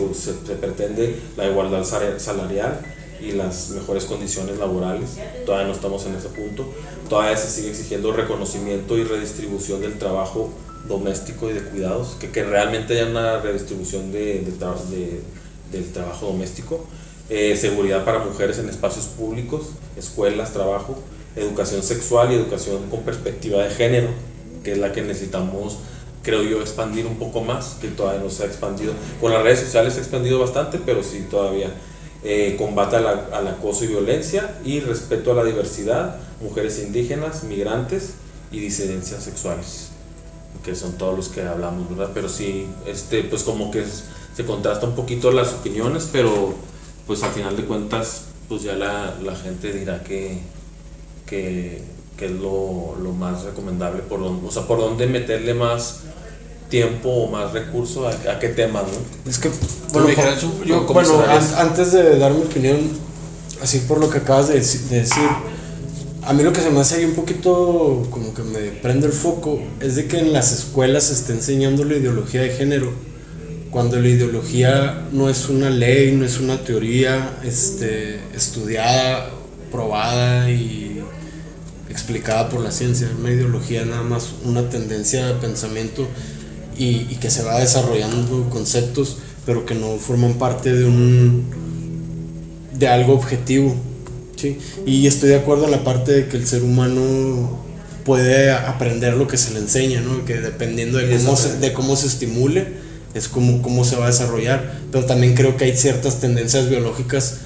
pretende la igualdad salarial y las mejores condiciones laborales. Todavía no estamos en ese punto. Todavía se sigue exigiendo reconocimiento y redistribución del trabajo doméstico y de cuidados, que realmente haya una redistribución del trabajo doméstico. Seguridad para mujeres en espacios públicos, escuelas, trabajo, educación sexual y educación con perspectiva de género, que es la que necesitamos, creo yo, expandir un poco más, que todavía no se ha expandido. Con las redes sociales se ha expandido bastante, pero sí todavía. Combate al acoso y violencia y respeto a la diversidad, mujeres indígenas, migrantes y disidencias sexuales. que son todos los que hablamos, ¿verdad? Pero sí, pues como que se contrasta un poquito las opiniones, pero pues al final de cuentas, pues ya la gente dirá que es lo más recomendable, o sea, por dónde meterle más tiempo o más recursos a qué temas, ¿no? Es que, Bueno, antes de dar mi opinión, así por lo que acabas de decir, a mí lo que se me hace ahí un poquito como que me prende el foco es de que en las escuelas se está enseñando la ideología de género, cuando la ideología no es una ley, no es una teoría estudiada, probada y explicada por la ciencia. Una ideología es nada más una tendencia de pensamiento y que se va desarrollando conceptos, pero que no forman parte de algo objetivo, ¿sí? Y estoy de acuerdo en la parte de que el ser humano puede aprender lo que se le enseña, ¿no? Que dependiendo de cómo se estimule es cómo se va a desarrollar, pero también creo que hay ciertas tendencias biológicas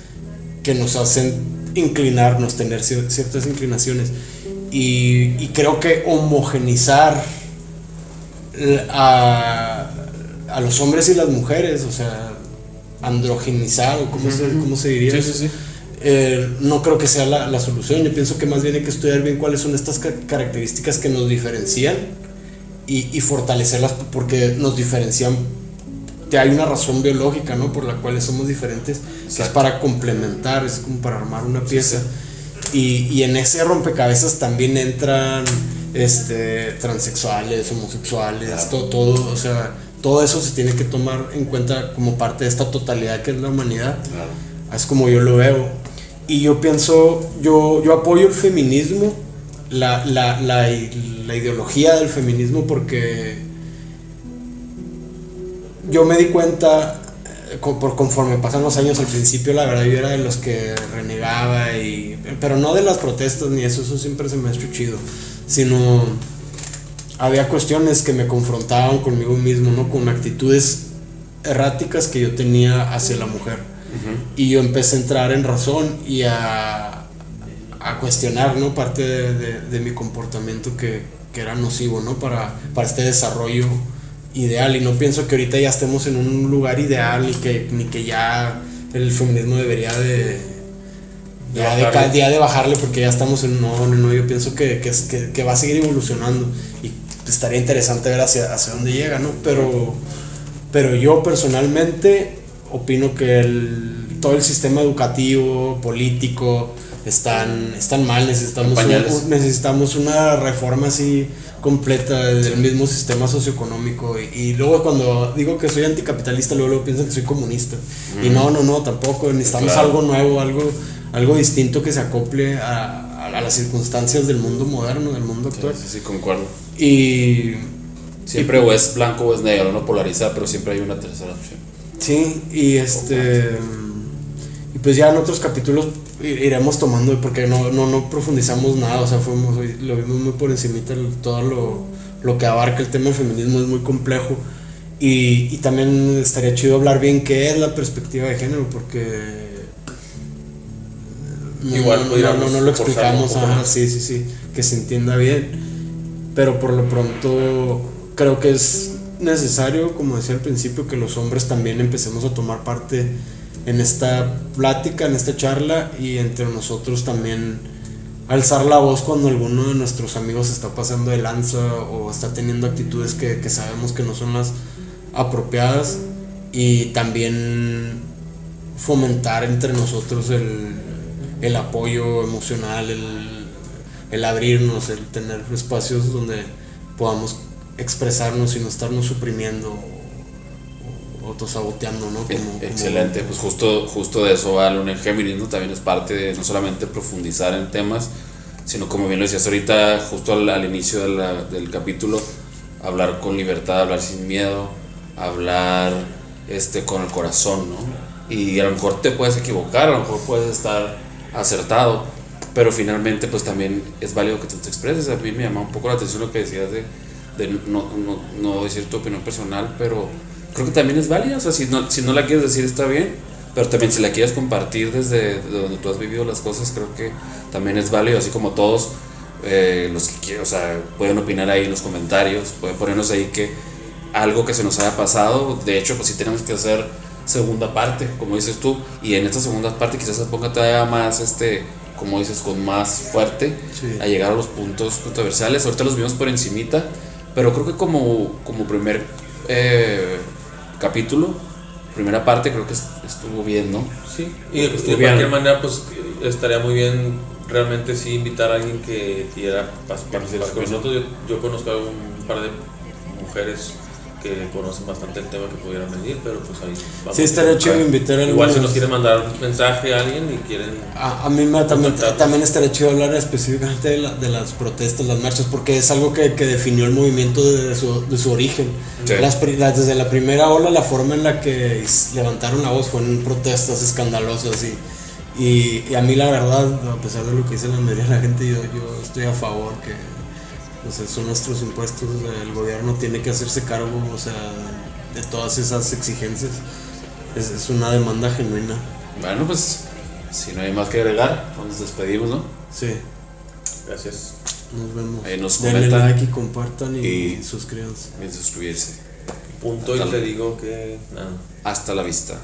que nos hacen inclinarnos, tener ciertas inclinaciones, y creo que homogenizar a los hombres y las mujeres, o sea, androgenizar, o cómo se diría. Sí, sí, sí. No creo que sea la solución. Yo pienso que más bien hay que estudiar bien cuáles son estas características que nos diferencian y fortalecerlas, porque nos diferencian. Hay una razón biológica, ¿no?, por la cual somos diferentes, que es para complementar, es como para armar una pieza. Y en ese rompecabezas también entran transexuales, homosexuales, claro. todo, o sea, todo eso se tiene que tomar en cuenta como parte de esta totalidad que es la humanidad. Claro. Es como yo lo veo. Y yo pienso, yo apoyo el feminismo, la ideología del feminismo, porque yo me di cuenta, conforme pasan los años, al principio la verdad yo era de los que renegaba, pero no de las protestas ni eso siempre se me ha hecho chido, sino había cuestiones que me confrontaban conmigo mismo, ¿no?, con actitudes erráticas que yo tenía hacia la mujer. Uh-huh. Y yo empecé a entrar en razón y a cuestionar, ¿no?, parte de mi comportamiento que era nocivo, ¿no?, para este desarrollo ideal. Y no pienso que ahorita ya estemos en un lugar ideal ni que ya el feminismo debería de bajarle, porque ya estamos en no, yo pienso que va a seguir evolucionando y estaría interesante ver hacia dónde llega, ¿no? Pero yo personalmente opino que todo el sistema educativo, político están mal. Necesitamos una reforma así completa del mismo sistema socioeconómico, y luego cuando digo que soy anticapitalista luego piensan que soy comunista. Y no, tampoco. Necesitamos algo nuevo, algo distinto que se acople a las circunstancias del mundo moderno, del mundo actual. Sí, concuerdo. Y siempre o es blanco o es negro, no polarizado, pero siempre hay una tercera opción. Sí, y pues ya en otros capítulos iremos tomando, porque no profundizamos nada, o sea, lo vimos muy por encimita. Todo lo que abarca el tema del feminismo es muy complejo, y también estaría chido hablar bien qué es la perspectiva de género, porque igual no lo explicamos. Sí, que se entienda bien, pero por lo pronto creo que es necesario, como decía al principio, que los hombres también empecemos a tomar parte en esta plática, en esta charla, y entre nosotros también alzar la voz cuando alguno de nuestros amigos está pasando de lanza o está teniendo actitudes que sabemos que no son las apropiadas, y también fomentar entre nosotros el apoyo emocional, el abrirnos, el tener espacios donde podamos expresarnos y no estarnos suprimiendo o autosaboteando, ¿no? Excelente, pues justo de eso va el feminismo. También es parte de no solamente profundizar en temas, sino, como bien lo decías ahorita, justo al inicio del capítulo, hablar con libertad, hablar sin miedo, hablar con el corazón, ¿no? Y a lo mejor te puedes equivocar, a lo mejor puedes estar acertado, pero finalmente pues también es válido que tú te expreses. A mí me llama un poco la atención lo que decías de no decir tu opinión personal, pero creo que también es válida. O sea, si no la quieres decir está bien, pero también si la quieres compartir desde donde tú has vivido las cosas, creo que también es válido. Así como todos Los que quieran, o sea, pueden opinar ahí en los comentarios, pueden ponernos ahí que algo que se nos haya pasado. De hecho, pues sí tenemos que hacer segunda parte, como dices tú, y en esta segunda parte quizás se ponga todavía más, como dices, con más fuerte, Sí. a llegar a los puntos controversiales. Ahorita los vimos por encimita, pero creo que como primer capítulo, primera parte, creo que estuvo bien, ¿no? Sí, y de Estuvo cualquier bien. manera, pues estaría muy bien realmente sí invitar a alguien que quiera participar con nosotros. Yo conozco a un par de mujeres que conocen bastante el tema que pudieran venir, pero pues ahí vamos. Sí, estaría chido invitar a Igual si algunos. nos quieren mandar un mensaje a alguien y quieren. A mí también estaría chido hablar específicamente de las protestas, las marchas, porque es algo que definió el movimiento de su origen. Sí. Desde la primera ola, la forma en la que levantaron la voz fueron protestas escandalosas y a mí la verdad, a pesar de lo que dice la mayoría de la gente, yo estoy a favor que son nuestros impuestos, el gobierno tiene que hacerse cargo, o sea, de todas esas exigencias. Es una demanda genuina. Bueno, pues si no hay más que agregar, pues nos despedimos, ¿no? Sí. Gracias. Nos vemos. Ahí nos Denle comentan. like y compartan y Y- suscríbanse. Y suscribirse. Punto y te digo que nada. Hasta la vista.